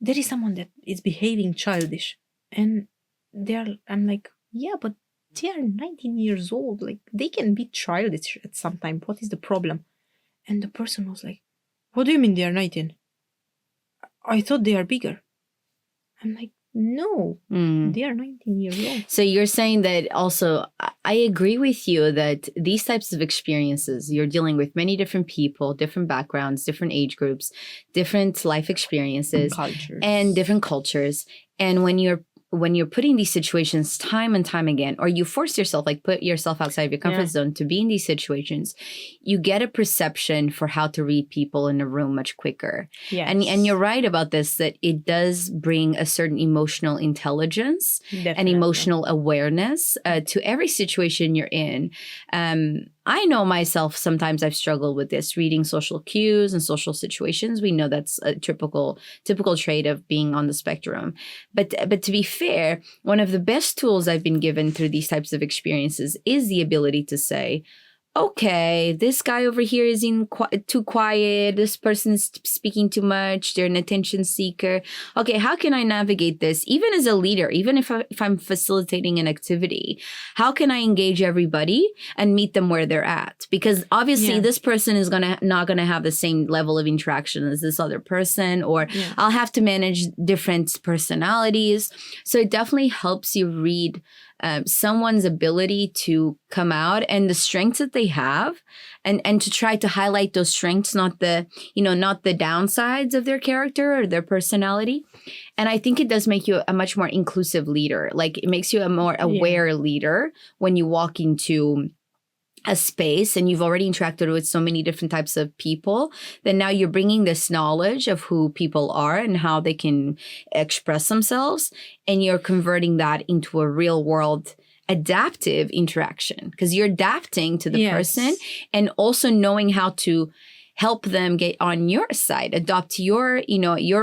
there is someone that is behaving childish. And I'm like, yeah, but they are 19 years old. Like they can be childish at some time. What is the problem? And the person was like, what do you mean they are 19? I thought they are bigger. I'm like, no, they are 19 years old. So you're saying that also, I agree with you that these types of experiences, you're dealing with many different people, different backgrounds, different age groups, different life experiences, and different cultures. And when you're putting these situations time and time again, or you force yourself, like put yourself outside of your comfort zone to be in these situations, you get a perception for how to read people in a room much quicker. Yes. And you're right about this, that it does bring a certain emotional intelligence and emotional awareness to every situation you're in. I know myself, sometimes I've struggled with this, reading social cues and social situations. We know that's a typical trait of being on the spectrum. But to be fair, one of the best tools I've been given through these types of experiences is the ability to say, okay, this guy over here is too quiet. This person is speaking too much. They're an attention seeker. Okay, how can I navigate this? Even as a leader, even if I'm facilitating an activity, how can I engage everybody and meet them where they're at? Because obviously this person is not gonna have the same level of interaction as this other person, or I'll have to manage different personalities. So it definitely helps you read someone's ability to come out and the strengths that they have, and to try to highlight those strengths, not the downsides of their character or their personality. And I think it does make you a much more inclusive leader. Like it makes you a more aware leader when you walk into a space and you've already interacted with so many different types of people, then now you're bringing this knowledge of who people are and how they can express themselves, and you're converting that into a real world adaptive interaction, because you're adapting to the person and also knowing how to help them get on your side, adopt your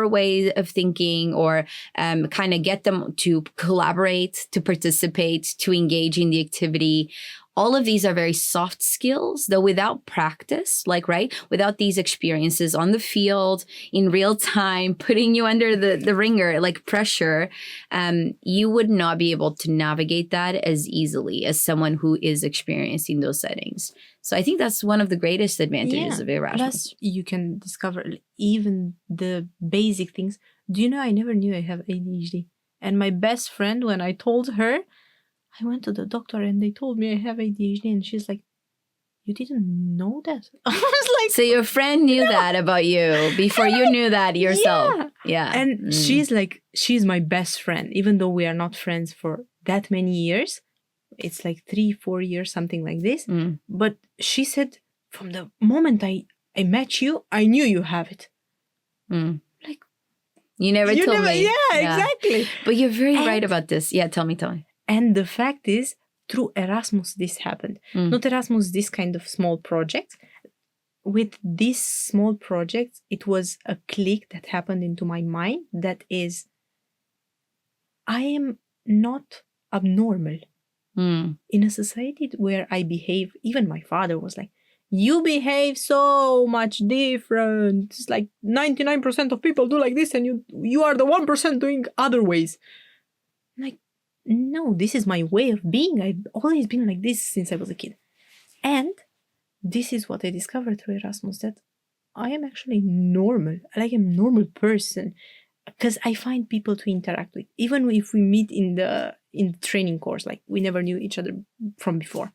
way of thinking, or kind of get them to collaborate, to participate, to engage in the activity. All of these are very soft skills, though without practice, without these experiences on the field, in real time, putting you under the ringer, like pressure, you would not be able to navigate that as easily as someone who is experiencing those settings. So I think that's one of the greatest advantages of Erasmus. Plus, you can discover even the basic things. Do you know, I never knew I have ADHD. And my best friend, when I told her, I went to the doctor and they told me I have ADHD, and she's like, you didn't know that? I was like, So your friend knew that about you before you knew that yourself. Yeah. And she's my best friend, even though we are not friends for that many years. It's like 3-4 years, something like this. But she said, from the moment I met you, I knew you have it. Like, you never told me. Yeah, exactly. But you're very right about this. Yeah, tell me. And the fact is, through Erasmus, this happened. Not Erasmus, this kind of small project. With this small project, it was a click that happened into my mind that is, I am not abnormal. In a society where I behave, even my father was like, you behave so much different. It's like 99% of people do like this and you are the 1% doing other ways. I'm like, no, this is my way of being. I've always been like this since I was a kid. And this is what I discovered through Erasmus, that I am actually normal. Like, I'm a normal person. Because I find people to interact with. Even if we meet in the training course, like we never knew each other from before,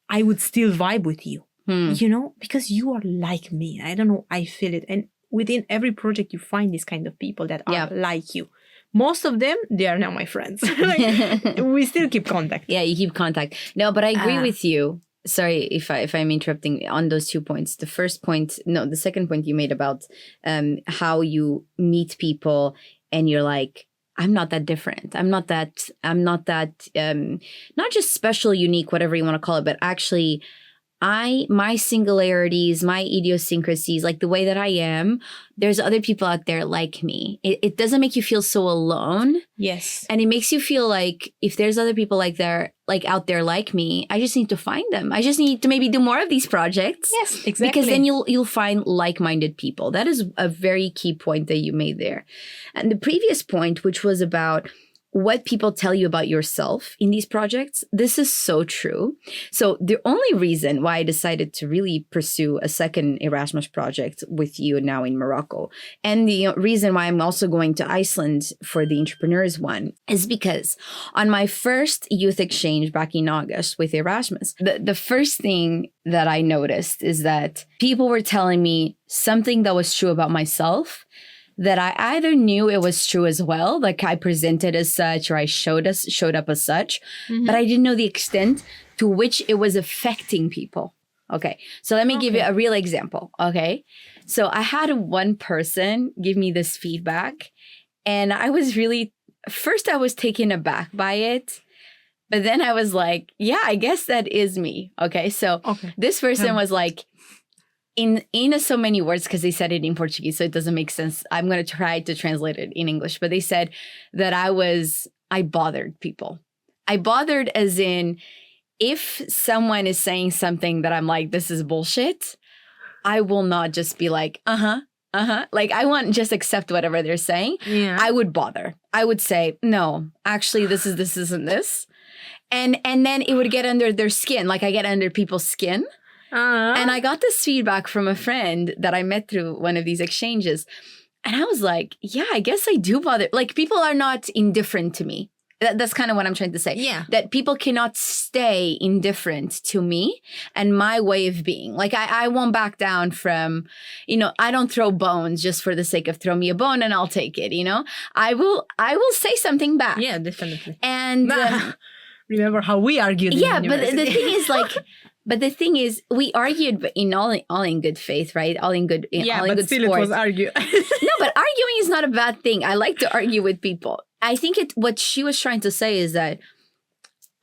I would still vibe with you, you know, because you are like me. I don't know, I feel it. And within every project, you find this kind of people that are like you. Most of them, they are now my friends. Like, we still keep contact. Yeah, you keep contact. No, but I agree with you. Sorry if I'm interrupting on those 2 points. The second point you made about how you meet people and you're like, I'm not that different. I'm not that not just special, unique, whatever you want to call it, but actually my singularities, my idiosyncrasies, like the way that I am, there's other people out there like me. It doesn't make you feel so alone. Yes. And it makes you feel like if there's other people out there like me, I just need to find them. I just need to maybe do more of these projects. Yes, exactly. Because then you'll find like-minded people. That is a very key point that you made there. And the previous point, which was about what people tell you about yourself in these projects, this is so true. So the only reason why I decided to really pursue a second Erasmus project with you now in Morocco, and the reason why I'm also going to Iceland for the entrepreneurs one, is because on my first youth exchange back in August with Erasmus, the first thing that I noticed is that people were telling me something that was true about myself, that I either knew it was true as well, like I presented as such or I showed up as such, but I didn't know the extent to which it was affecting people. Okay, so let me give you a real example, okay? So I had one person give me this feedback, and I was first I was taken aback by it, but then I was like, yeah, I guess that is me, okay? So this person was like, in so many words, because they said it in Portuguese, so it doesn't make sense. I'm going to try to translate it in English, but they said that I bothered people. I bothered as in, if someone is saying something that I'm like, this is bullshit, I will not just be like, like I won't just accept whatever they're saying. Yeah. I would bother. I would say, no, actually, this isn't this. And then it would get under their skin, like I get under people's skin. And I got this feedback from a friend that I met through one of these exchanges. And I was like, yeah, I guess I do bother. Like, people are not indifferent to me. That's kind of what I'm trying to say. Yeah. That people cannot stay indifferent to me and my way of being. Like, I won't back down from, I don't throw bones just for the sake of throw me a bone and I'll take it, I will say something back. Yeah, definitely. And remember how we argued in university. But the thing is, like... But the thing is, we argued all in good faith, right? All in good still sport. It was argued. No, but arguing is not a bad thing. I like to argue with people. I think what she was trying to say is that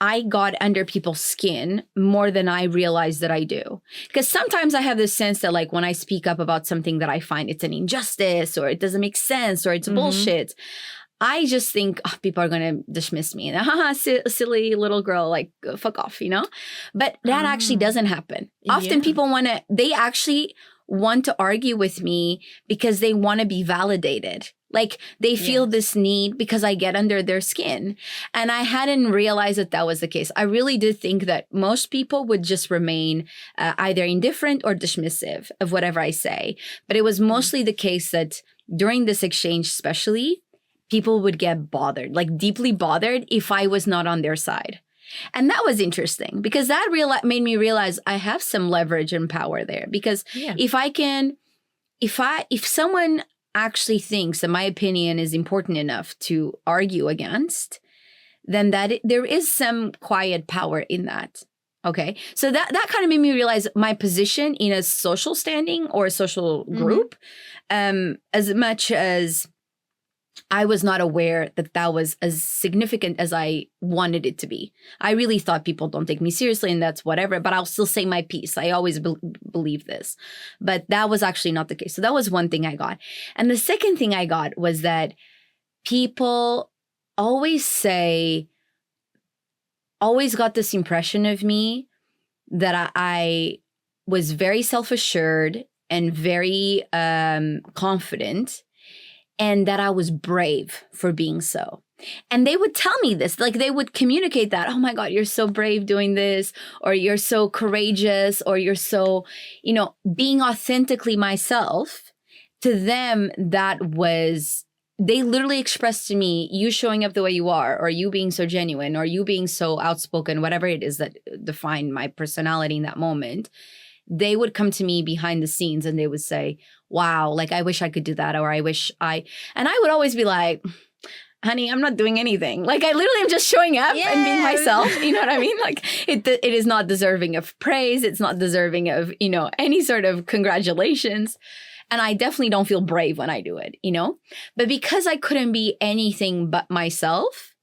I got under people's skin more than I realized that I do. Because sometimes I have this sense that, like, when I speak up about something that I find it's an injustice or it doesn't make sense or it's bullshit, I just think people are going to dismiss me. Silly little girl, like, fuck off, But that actually doesn't happen. Often people they actually want to argue with me because they want to be validated. Like, they feel this need because I get under their skin. And I hadn't realized that was the case. I really did think that most people would just remain either indifferent or dismissive of whatever I say. But it was mostly the case that during this exchange especially, people would get bothered, like deeply bothered if I was not on their side. And that was interesting because that made me realize I have some leverage and power there. Because if someone actually thinks that my opinion is important enough to argue against, then there is some quiet power in that. Okay. So that kind of made me realize my position in a social standing or a social group, as much as I was not aware that was as significant as I wanted it to be. I really thought people don't take me seriously and that's whatever, but I'll still say my piece. I always believe this. But that was actually not the case. So that was one thing I got. And the second thing I got was that people always got this impression of me that I was very self-assured and very confident, and that I was brave for being so. And they would tell me this, like they would communicate that, oh my God, you're so brave doing this, or you're so courageous, or you're so, being authentically myself. To them, they literally expressed to me, you showing up the way you are, or you being so genuine, or you being so outspoken, whatever it is that defined my personality in that moment. They would come to me behind the scenes and they would say, wow, like, I wish I could do that. Or and I would always be like, honey, I'm not doing anything. Like, I literally am just showing up and being myself. You know what I mean? Like, it is not deserving of praise. It's not deserving of, any sort of congratulations. And I definitely don't feel brave when I do it, But because I couldn't be anything but myself,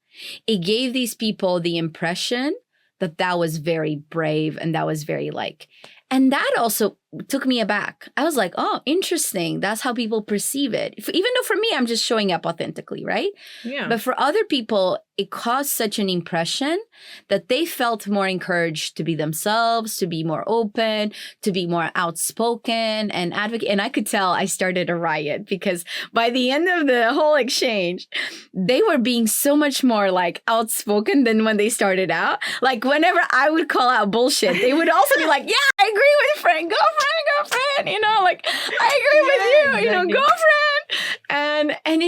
it gave these people the impression that was very brave and that was very and that also took me aback. I was like, oh, interesting. That's how people perceive it. Even though for me, I'm just showing up authentically, right? Yeah. But for other people, it caused such an impression that they felt more encouraged to be themselves, to be more open, to be more outspoken and advocate. And I could tell I started a riot because by the end of the whole exchange, they were being so much more outspoken than when they started out. Like whenever I would call out bullshit, they would also be like, yeah, I agree with Frank. Go friend, I agree with you, exactly. Go friend. And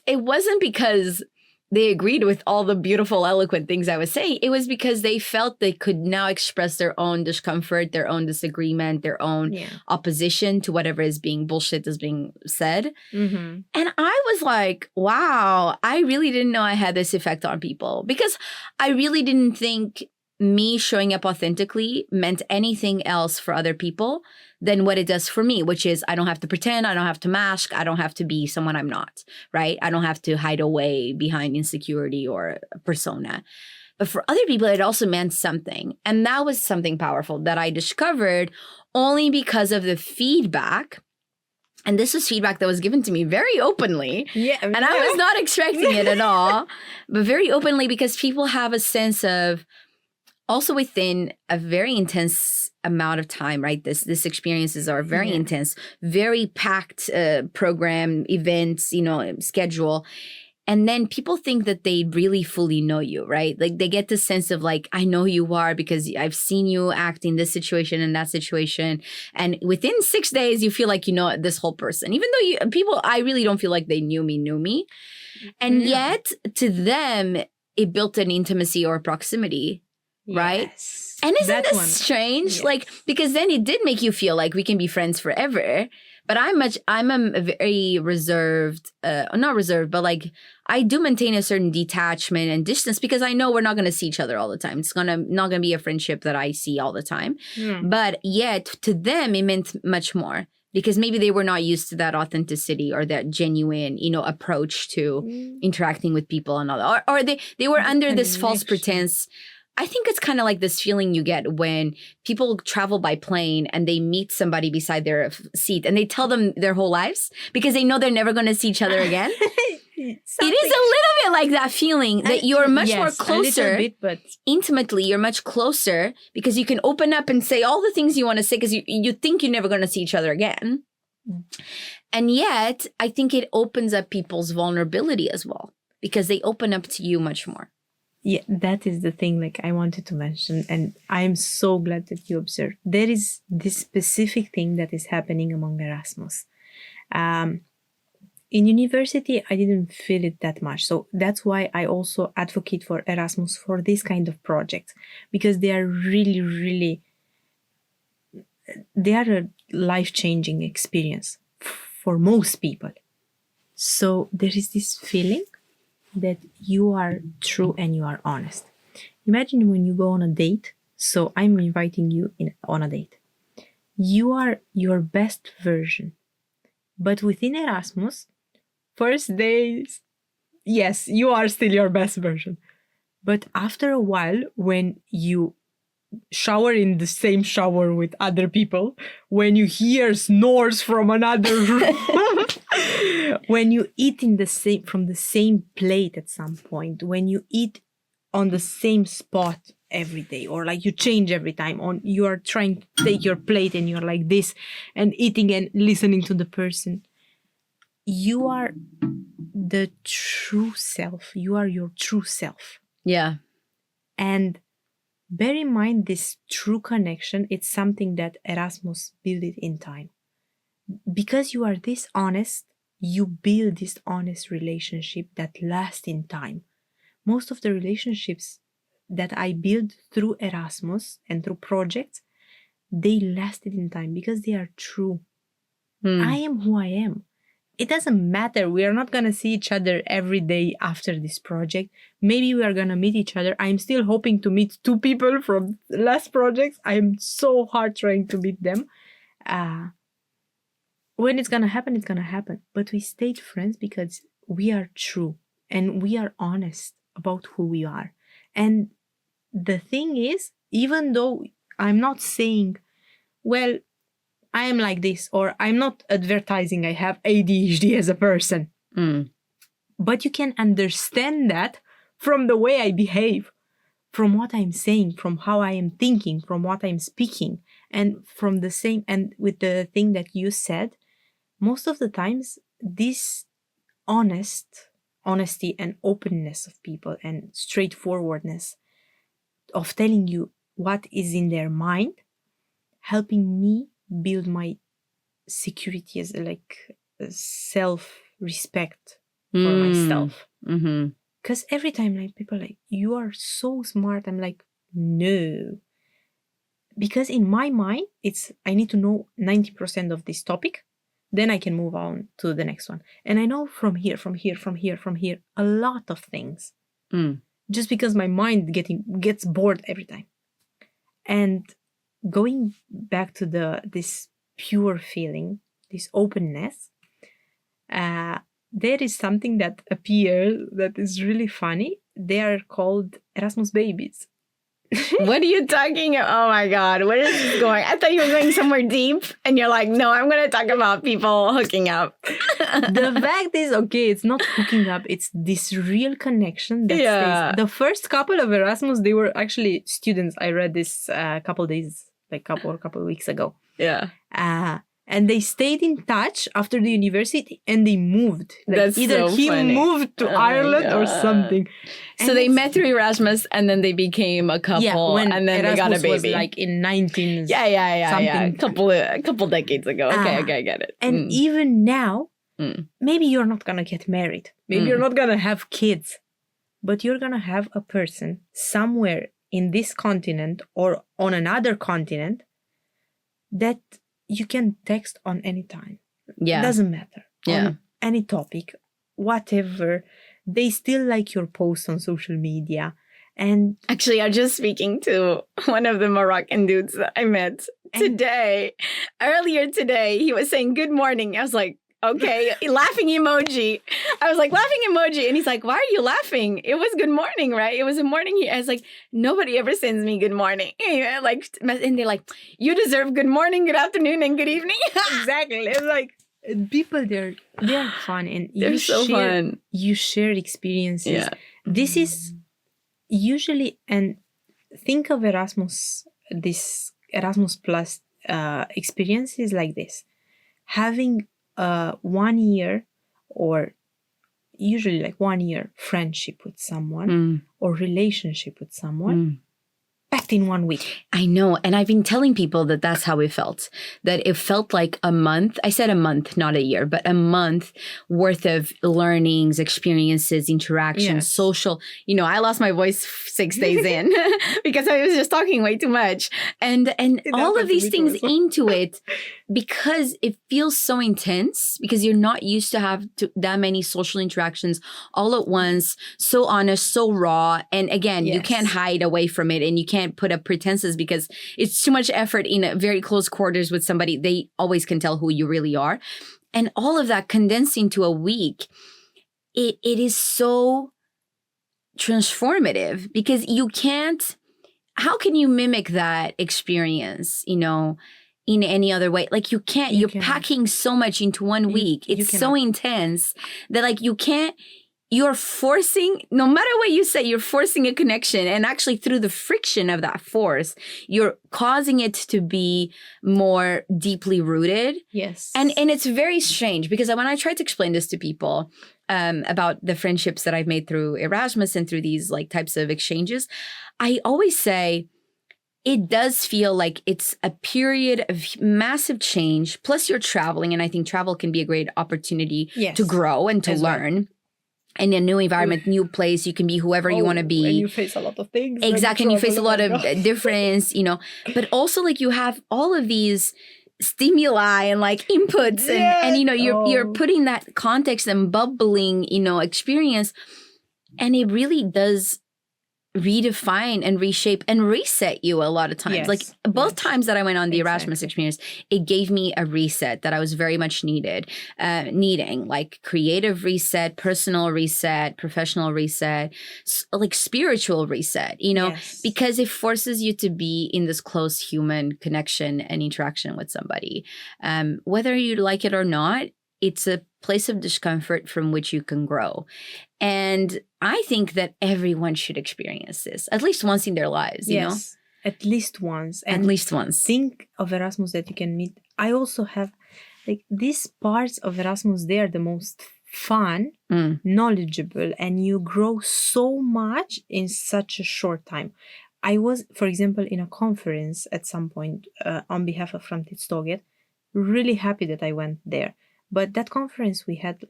it wasn't because they agreed with all the beautiful, eloquent things I was saying. It was because they felt they could now express their own discomfort, their own disagreement, their own opposition to whatever bullshit is being said. Mm-hmm. And I was like, wow, I really didn't know I had this effect on people because I really didn't think me showing up authentically meant anything else for other people than what it does for me, which is I don't have to pretend, I don't have to mask, I don't have to be someone I'm not, right? I don't have to hide away behind insecurity or a persona. But for other people, it also meant something. And that was something powerful that I discovered only because of the feedback. And this was feedback that was given to me very openly. Yeah. And I was not expecting it at all, but very openly because people have a sense of, also within a very intense amount of time, right? This experiences are very intense, very packed program, events, schedule. And then people think that they really fully know you, right? Like they get the sense of I know who you are because I've seen you act in this situation and that situation. And within 6 days, you feel like you know this whole person, even though I really don't feel like they knew me. And yet to them, it built an intimacy or proximity. Right? Yes. And isn't this one strange? Yes. Because then it did make you feel like we can be friends forever. But I'm a very reserved, not reserved, but I do maintain a certain detachment and distance because I know we're not going to see each other all the time. It's not going to be a friendship that I see all the time. But yet to them, it meant much more because maybe they were not used to that authenticity or that genuine, approach to interacting with people and all that. Or they were under this false pretense. I think it's kind of like this feeling you get when people travel by plane and they meet somebody beside their seat and they tell them their whole lives because they know they're never going to see each other again. It is a little bit like that feeling that you're much more closer, but intimately, you're much closer because you can open up and say all the things you want to say because you think you're never going to see each other again. And yet, I think it opens up people's vulnerability as well because they open up to you much more. Yeah, that is the thing I wanted to mention, and I'm so glad that you observed. There is this specific thing that is happening among Erasmus. in university, I didn't feel it that much. So that's why I also advocate for Erasmus for this kind of projects, because they are really, really, they are a life-changing experience for most people. So there is this feeling that you are true and you are honest. Imagine when you go on a date. So I'm inviting you on a date. You are your best version. But within Erasmus, first days, yes, you are still your best version. But after a while, when you shower in the same shower with other people, when you hear snores from another room, when you eat from the same plate at some point, when you eat on the same spot every day, or like you change every time, you are trying to take your plate and you're like this and eating and listening to the person, you are the true self. You are your true self. Yeah. And bear in mind, this true connection, it's something that Erasmus built it in time. Because you are this honest, you build this honest relationship that lasts in time. Most of the relationships that I built through Erasmus and through projects, they lasted in time because they are true. I am who I am. It doesn't matter. We are not going to see each other every day after this project. Maybe we are going to meet each other. I'm still hoping to meet 2 people from last projects. I'm so hard trying to meet them. When it's going to happen, it's going to happen. But we stayed friends because we are true and we are honest about who we are. And the thing is, even though I'm not saying, well, I am like this, or I'm not advertising I have ADHD as a person. But you can understand that from the way I behave, from what I'm saying, from how I am thinking, from what I'm speaking, and from the same, and with the thing that you said, most of the times, this honesty and openness of people and straightforwardness of telling you what is in their mind, helping me build my security as like self-respect for myself. Because every time like people are like, you are so smart, I'm like, no. Because in my mind, I need to know 90% of this topic, then I can move on to the next one. And I know from here, a lot of things. Just because my mind gets bored every time. And going back to this pure feeling, this openness, there is something that appears that is really funny. They are called Erasmus babies. What are you talking about? Oh my God, where is this going? I thought you were going somewhere deep, and you're like, no, I'm going to talk about people hooking up. The fact is, okay, it's not hooking up. It's this real connection that stays. The first couple of Erasmus, they were actually students. I read this a couple of weeks ago. Yeah. And they stayed in touch after the university and they moved. Like That's either so he funny. moved to Ireland or something. So And they met through Erasmus and then they became a couple when and then Erasmus they got a was baby. like in 19 something. A couple decades ago. Okay, I get it. And even now, maybe you're not going to get married. Maybe you're not going to have kids. But you're going to have a person somewhere in this continent or on another continent that you can text on any time. Yeah. It doesn't matter. Yeah. On any topic, whatever. They still like your posts on social media. And actually, I was just speaking to one of the Moroccan dudes that I met today. Earlier today, he was saying good morning. I was like, okay, laughing emoji. I was like, laughing emoji. And he's like, why are you laughing? It was good morning, right? It was a morning here. I was like, nobody ever sends me good morning. And they're like, you deserve good morning, good afternoon, and good evening. exactly. It's like people, they're fun. And they're so fun. You share experiences. Yeah. This is usually, and think of Erasmus, this Erasmus Plus experiences like this. Having 1 year or usually like 1 year friendship with someone or relationship with someone, back just in 1 week. I know. And I've been telling people that that's how it felt, that it felt like a month. I said a month, not a year, but a month worth of learnings, experiences, interactions, social. You know, I lost my voice 6 days in because I was just talking way too much. And all of these things into it, because it feels so intense, because you're not used to have that many social interactions all at once, so honest, so raw. And again, you can't hide away from it, and you can't put up pretenses because it's too much effort in a very close quarters with somebody. They always can tell who you really are. And all of that condensed into a week, it is so transformative, because you can't, how can you mimic that experience, you know, in any other way? Like, you can't, you're packing so much into 1 week. It's so intense that, like, you can't, you're forcing, no matter what you say, you're forcing a connection. And actually, through the friction of that force, you're causing it to be more deeply rooted. Yes. And it's very strange, because when I try to explain this to people about the friendships that I've made through Erasmus and through these like types of exchanges, I always say, it does feel like it's a period of massive change. Plus, you're traveling. And I think travel can be a great opportunity to grow and to learn. In a new environment, new place, you can be whoever you want to be. And you face a lot of things. Exactly. And you face a lot of difference, you know. But also, like, you have all of these stimuli and like inputs and you know, you're putting that context and bubbling, you know, experience. And it really does redefine and reshape and reset you a lot of times. Like both times that I went on the Erasmus experience, it gave me a reset that I was very much needing, like creative reset, personal reset, professional reset, like spiritual reset, you know, because it forces you to be in this close human connection and interaction with somebody. Whether you like it or not, it's a place of discomfort from which you can grow. And I think that everyone should experience this at least once in their lives, you know? At least once. And at least once. Think of Erasmus that you can meet. I also have, like, these parts of Erasmus, they are the most fun, knowledgeable, and you grow so much in such a short time. I was, for example, in a conference at some point on behalf of Framtidståget, really happy that I went there. But that conference, we had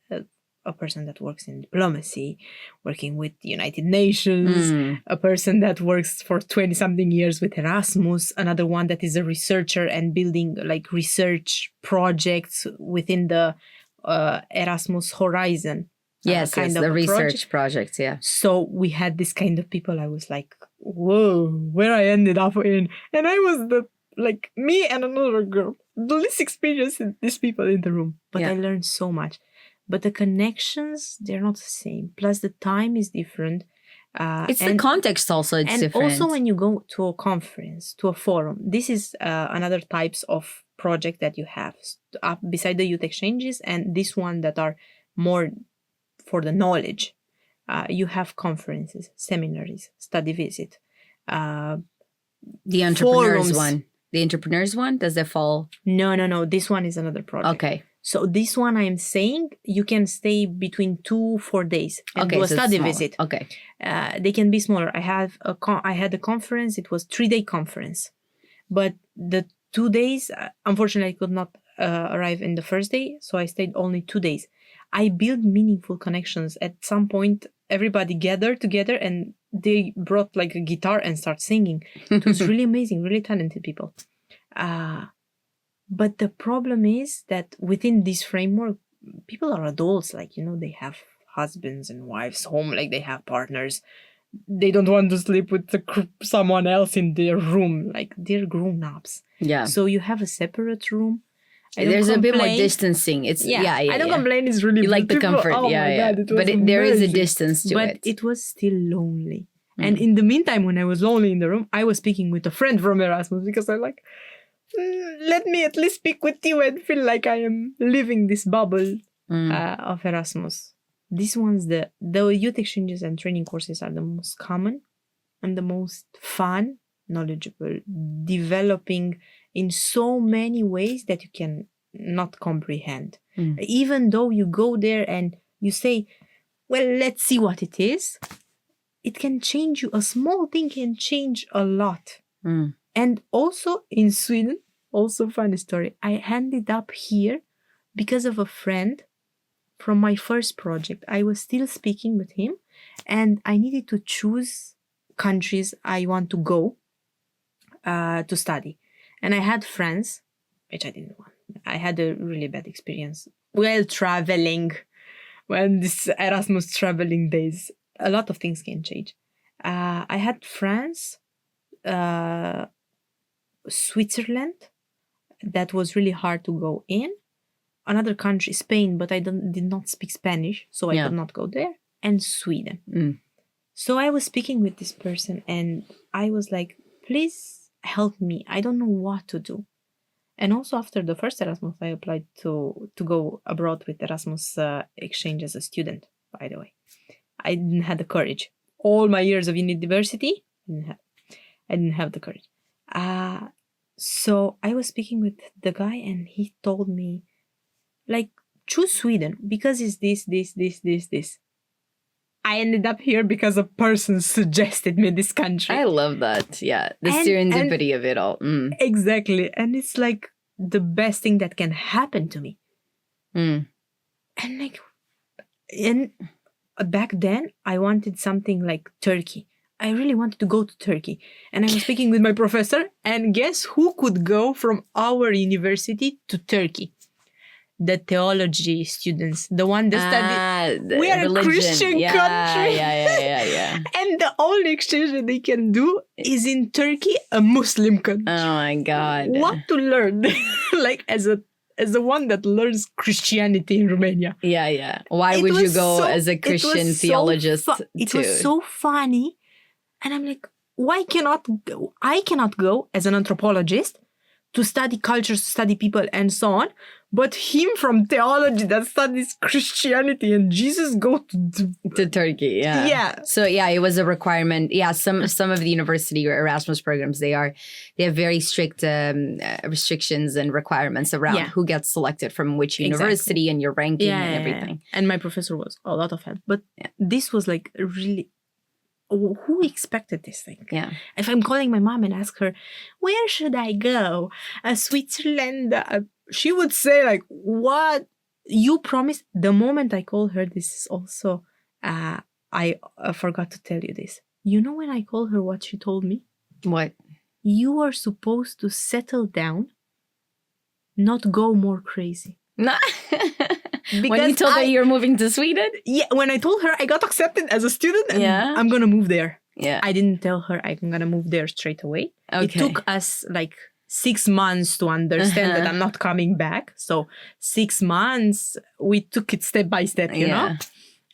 like a person that works in diplomacy, working with the United Nations, a person that works for 20-something years with Erasmus, another one that is a researcher and building like research projects within the Erasmus Horizon. Kind of the research projects, So we had this kind of people. I was like, whoa, where I ended up in. And I was me and another girl, the least experienced these people in the room. But I learned so much. But the connections, they're not the same. Plus the time is different. It's the context also, it's different. And also when you go to a conference, to a forum, this is another types of project that you have. Beside the youth exchanges and this one that are more for the knowledge. You have conferences, seminaries, study visit. The entrepreneurs one. The entrepreneurs one? Does that fall? No. This one is another project. Okay. So this one I'm saying you can stay between 2-4 days and do a study visit. Okay. They can be smaller. I had a conference. It was 3-day conference, but the 2 days, unfortunately, I could not arrive in the first day, so I stayed only 2 days. I built meaningful connections. At some point, everybody gathered together and they brought like a guitar and start singing. It was really amazing, really talented people. But the problem is that within this framework, people are adults, like, you know, they have husbands and wives home, like they have partners. They don't want to sleep with someone else in their room, like they're grown-ups. Yeah. So you have a separate room. There's a bit more distancing. It's I don't complain. It's really like the comfort. Oh my God, but there is a distance to it. But it was still lonely. And in the meantime, when I was lonely in the room, I was speaking with a friend from Erasmus because I like, let me at least speak with you and feel like I am living this bubble of Erasmus. These ones, the youth exchanges and training courses are the most common and the most fun, knowledgeable, developing in so many ways that you can not comprehend. Even though you go there and you say, well, let's see what it is. it can change you. A small thing can change a lot. Mm. And also in Sweden, also funny story, I ended up here because of a friend from my first project. I was still speaking with him and I needed to choose countries I want to go to study. And I had friends, which I didn't want. I had a really bad experience while traveling. When this Erasmus traveling days, a lot of things can change. I had France, Switzerland, that was really hard to go in. Another country, Spain, but I did not speak Spanish, so I could not go there. And Sweden. Mm. So I was speaking with this person and I was like, please help me. I don't know what to do. And also after the first Erasmus, I applied to go abroad with Erasmus exchange as a student, by the way. I didn't have the courage. All my years of university, I didn't have the courage. So I was speaking with the guy and he told me, like, choose Sweden because it's this. I ended up here because a person suggested me this country. I love that. Yeah. The serendipity of it all. Mm. Exactly. And it's like the best thing that can happen to me. Mm. And back then I wanted something like Turkey. I really wanted to go to Turkey. And I was speaking with my professor and guess who could go from our university to Turkey? The theology students, the one that study. We are religion. A Christian country. Yeah. And the only exchange that they can do is in Turkey, a Muslim country. Oh my God. What to learn? Like as a one that learns Christianity in Romania. Yeah. Why would you go as a Christian theologist? It was so funny. And I'm like, why cannot go? I cannot go as an anthropologist to study cultures, to study people and so on. But him from theology that studies Christianity and Jesus go to Turkey. Yeah. Yeah. So yeah, it was a requirement. Yeah. Some of the university or Erasmus programs, they have very strict restrictions and requirements around who gets selected from which university and your ranking and everything. Yeah. And my professor was a lot of help. But this was like really, who expected this thing? Yeah. If I'm calling my mom and ask her, where should I go? Switzerland? She would say like, what? You promised? The moment I call her, this is also, I forgot to tell you this. You know when I call her what she told me? What? You are supposed to settle down, not go more crazy. When you told her you're moving to Sweden? Yeah, when I told her I got accepted as a student and I'm going to move there. Yeah. I didn't tell her I'm going to move there straight away. Okay. It took us like 6 months to understand that I'm not coming back. So 6 months, we took it step by step, you know?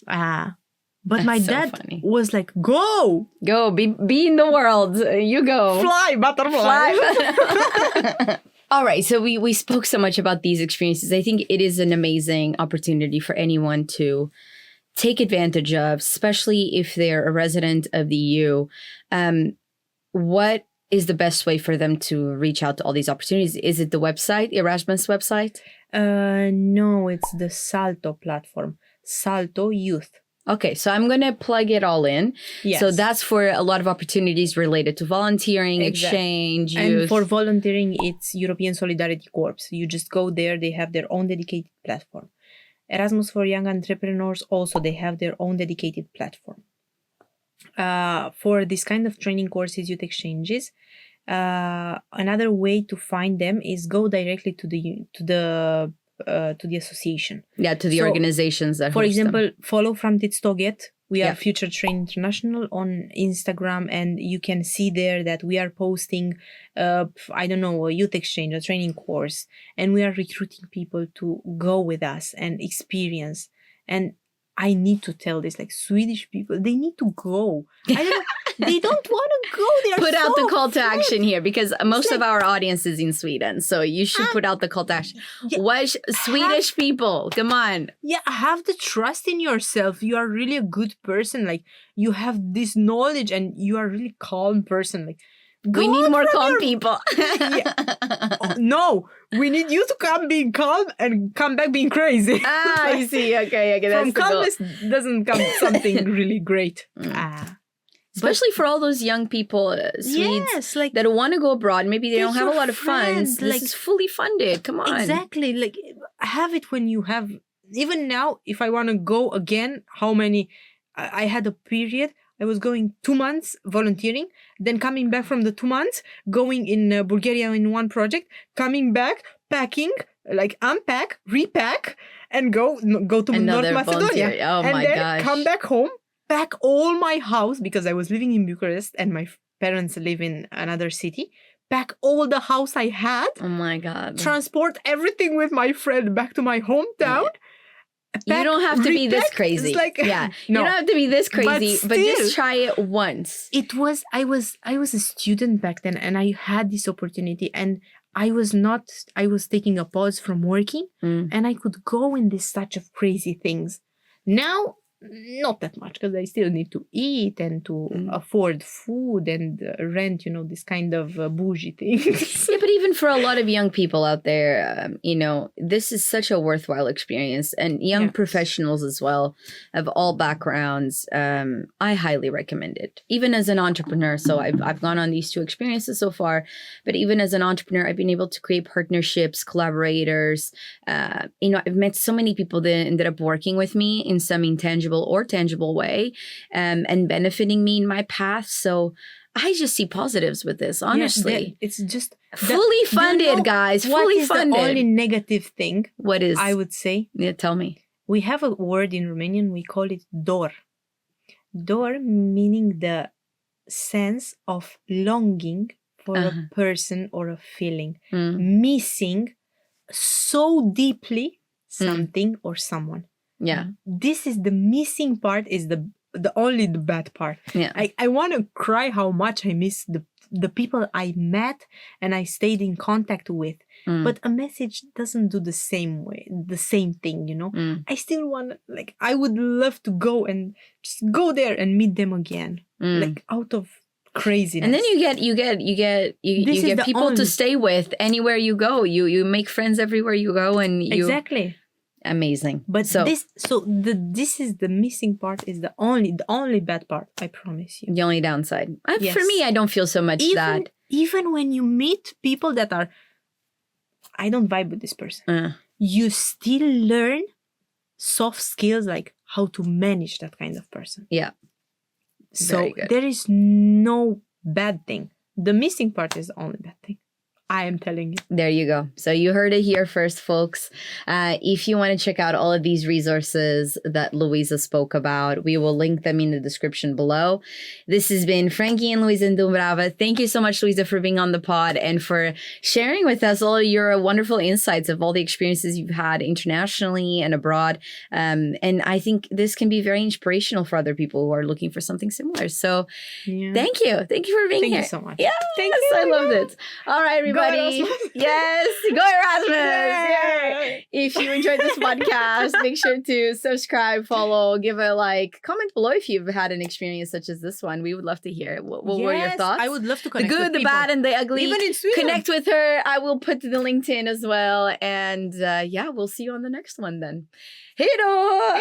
But that's my dad was like, go, be in the world. You go. Fly, butterfly. Fly. All right. So we spoke so much about these experiences. I think it is an amazing opportunity for anyone to take advantage of, especially if they're a resident of the EU. What is the best way for them to reach out to all these opportunities? Is it the website, Erasmus website? No, it's the Salto platform, Salto Youth. Okay, so I'm going to plug it all in. Yes. So that's for a lot of opportunities related to volunteering, exchange, youth. And for volunteering, it's European Solidarity Corps. You just go there. They have their own dedicated platform. Erasmus for Young Entrepreneurs, also, they have their own dedicated platform. For this kind of training courses, youth exchanges, another way to find them is go directly to the association. Yeah, to the organizations that For example, them. follow Framtidståget. We are Future Train International on Instagram, and you can see there that we are posting, a youth exchange, a training course, and we are recruiting people to go with us and experience. And I need to tell this, like, Swedish people, they need to go. I don't know. They don't want to go. They are put out the call to afraid. action here, because most of our audience is in Sweden. So you should put out the call to action. What Swedish people, come on. Yeah, have the trust in yourself. You are really a good person. Like, you have this knowledge and you are a really calm person. Like, we need more calm people. No, we need you to come being calm and come back being crazy. I see. Okay. That's From calmness doesn't come something really great. Especially for all those young people, Swedes, that want to go abroad. Maybe they don't have a lot of funds. This is fully funded. Come on. Exactly. Like, have it when you have... Even now, if I want to go again, I had a period... I was going 2 months volunteering, then coming back from the 2 months, going in Bulgaria in one project, coming back, packing, like unpack, repack, and go to Another North Macedonia. Oh and my then gosh. come back home, pack all my house, because I was living in Bucharest and my parents live in another city, pack all the house I had. Oh my God. Transport everything with my friend back to my hometown. Yeah. You don't have to be this crazy. No. You don't have to be this crazy, but just try it once. I was a student back then, and I had this opportunity, and I was taking a pause from working, and I could go in this such of crazy things. Now, not that much, because I still need to eat and to afford food and rent, this kind of bougie things. Yeah, but even for a lot of young people out there, this is such a worthwhile experience, and young professionals as well, of all backgrounds. I highly recommend it. Even as an entrepreneur, so I've gone on these 2 experiences so far, but even as an entrepreneur, I've been able to create partnerships, collaborators. I've met so many people that ended up working with me in some intangible or tangible way, and benefiting me in my path. So I just see positives with this, honestly. It's just fully funded, guys. Fully funded. What is the only negative thing? What is? I would say. Yeah, tell me. We have a word in Romanian, we call it dor. Dor meaning the sense of longing for a person or a feeling. Missing so deeply something or someone. Yeah. This is the missing part, is the bad part. Yeah. I want to cry how much I miss the people I met and I stayed in contact with. But a message doesn't do the same thing, I still want, I would love to go and just go there and meet them again. Out of craziness. And then you get people to stay with anywhere you go. You make friends everywhere you go, and Exactly. Amazing. But this is the missing part, is the only bad part, I promise you. The only downside. For me, I don't feel so much that. Even when you meet people that are, I don't vibe with this person, you still learn soft skills, like how to manage that kind of person. Yeah. So there is no bad thing. The missing part is the only bad thing. I am telling you. There you go. So you heard it here first, folks. If you want to check out all of these resources that Luiza spoke about, we will link them in the description below. This has been Frankie and Luiza Dumbravă. Thank you so much, Luiza, for being on the pod and for sharing with us all your wonderful insights of all the experiences you've had internationally and abroad. And I think this can be very inspirational for other people who are looking for something similar. So thank you. Thank you for being here. Thank you so much. Yes, thank you. I loved it. All right, everybody. Yes, go Erasmus. Yay. If you enjoyed this podcast, make sure to subscribe, follow, give a like, comment below if you've had an experience such as this one. We would love to hear. What were your thoughts? I would love to The connect good, with the people. bad, and the ugly. Even in Sweden. Connect with her. I will put the LinkedIn as well. And we'll see you on the next one then. Hej då!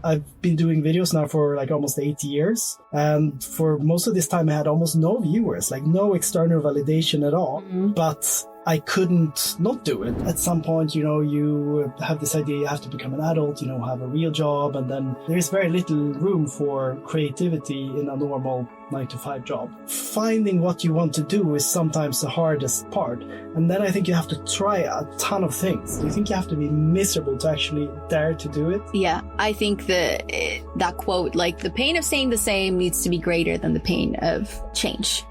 I've been doing videos now for almost 8 years. And for most of this time, I had almost no viewers, no external validation at all. But I couldn't not do it. At some point, you have this idea you have to become an adult, have a real job. And then there's very little room for creativity in a normal 9-to-5 job. Finding what you want to do is sometimes the hardest part. And then I think you have to try a ton of things. Do you think you have to be miserable to actually dare to do it? Yeah, I think that quote, the pain of staying the same needs to be greater than the pain of change.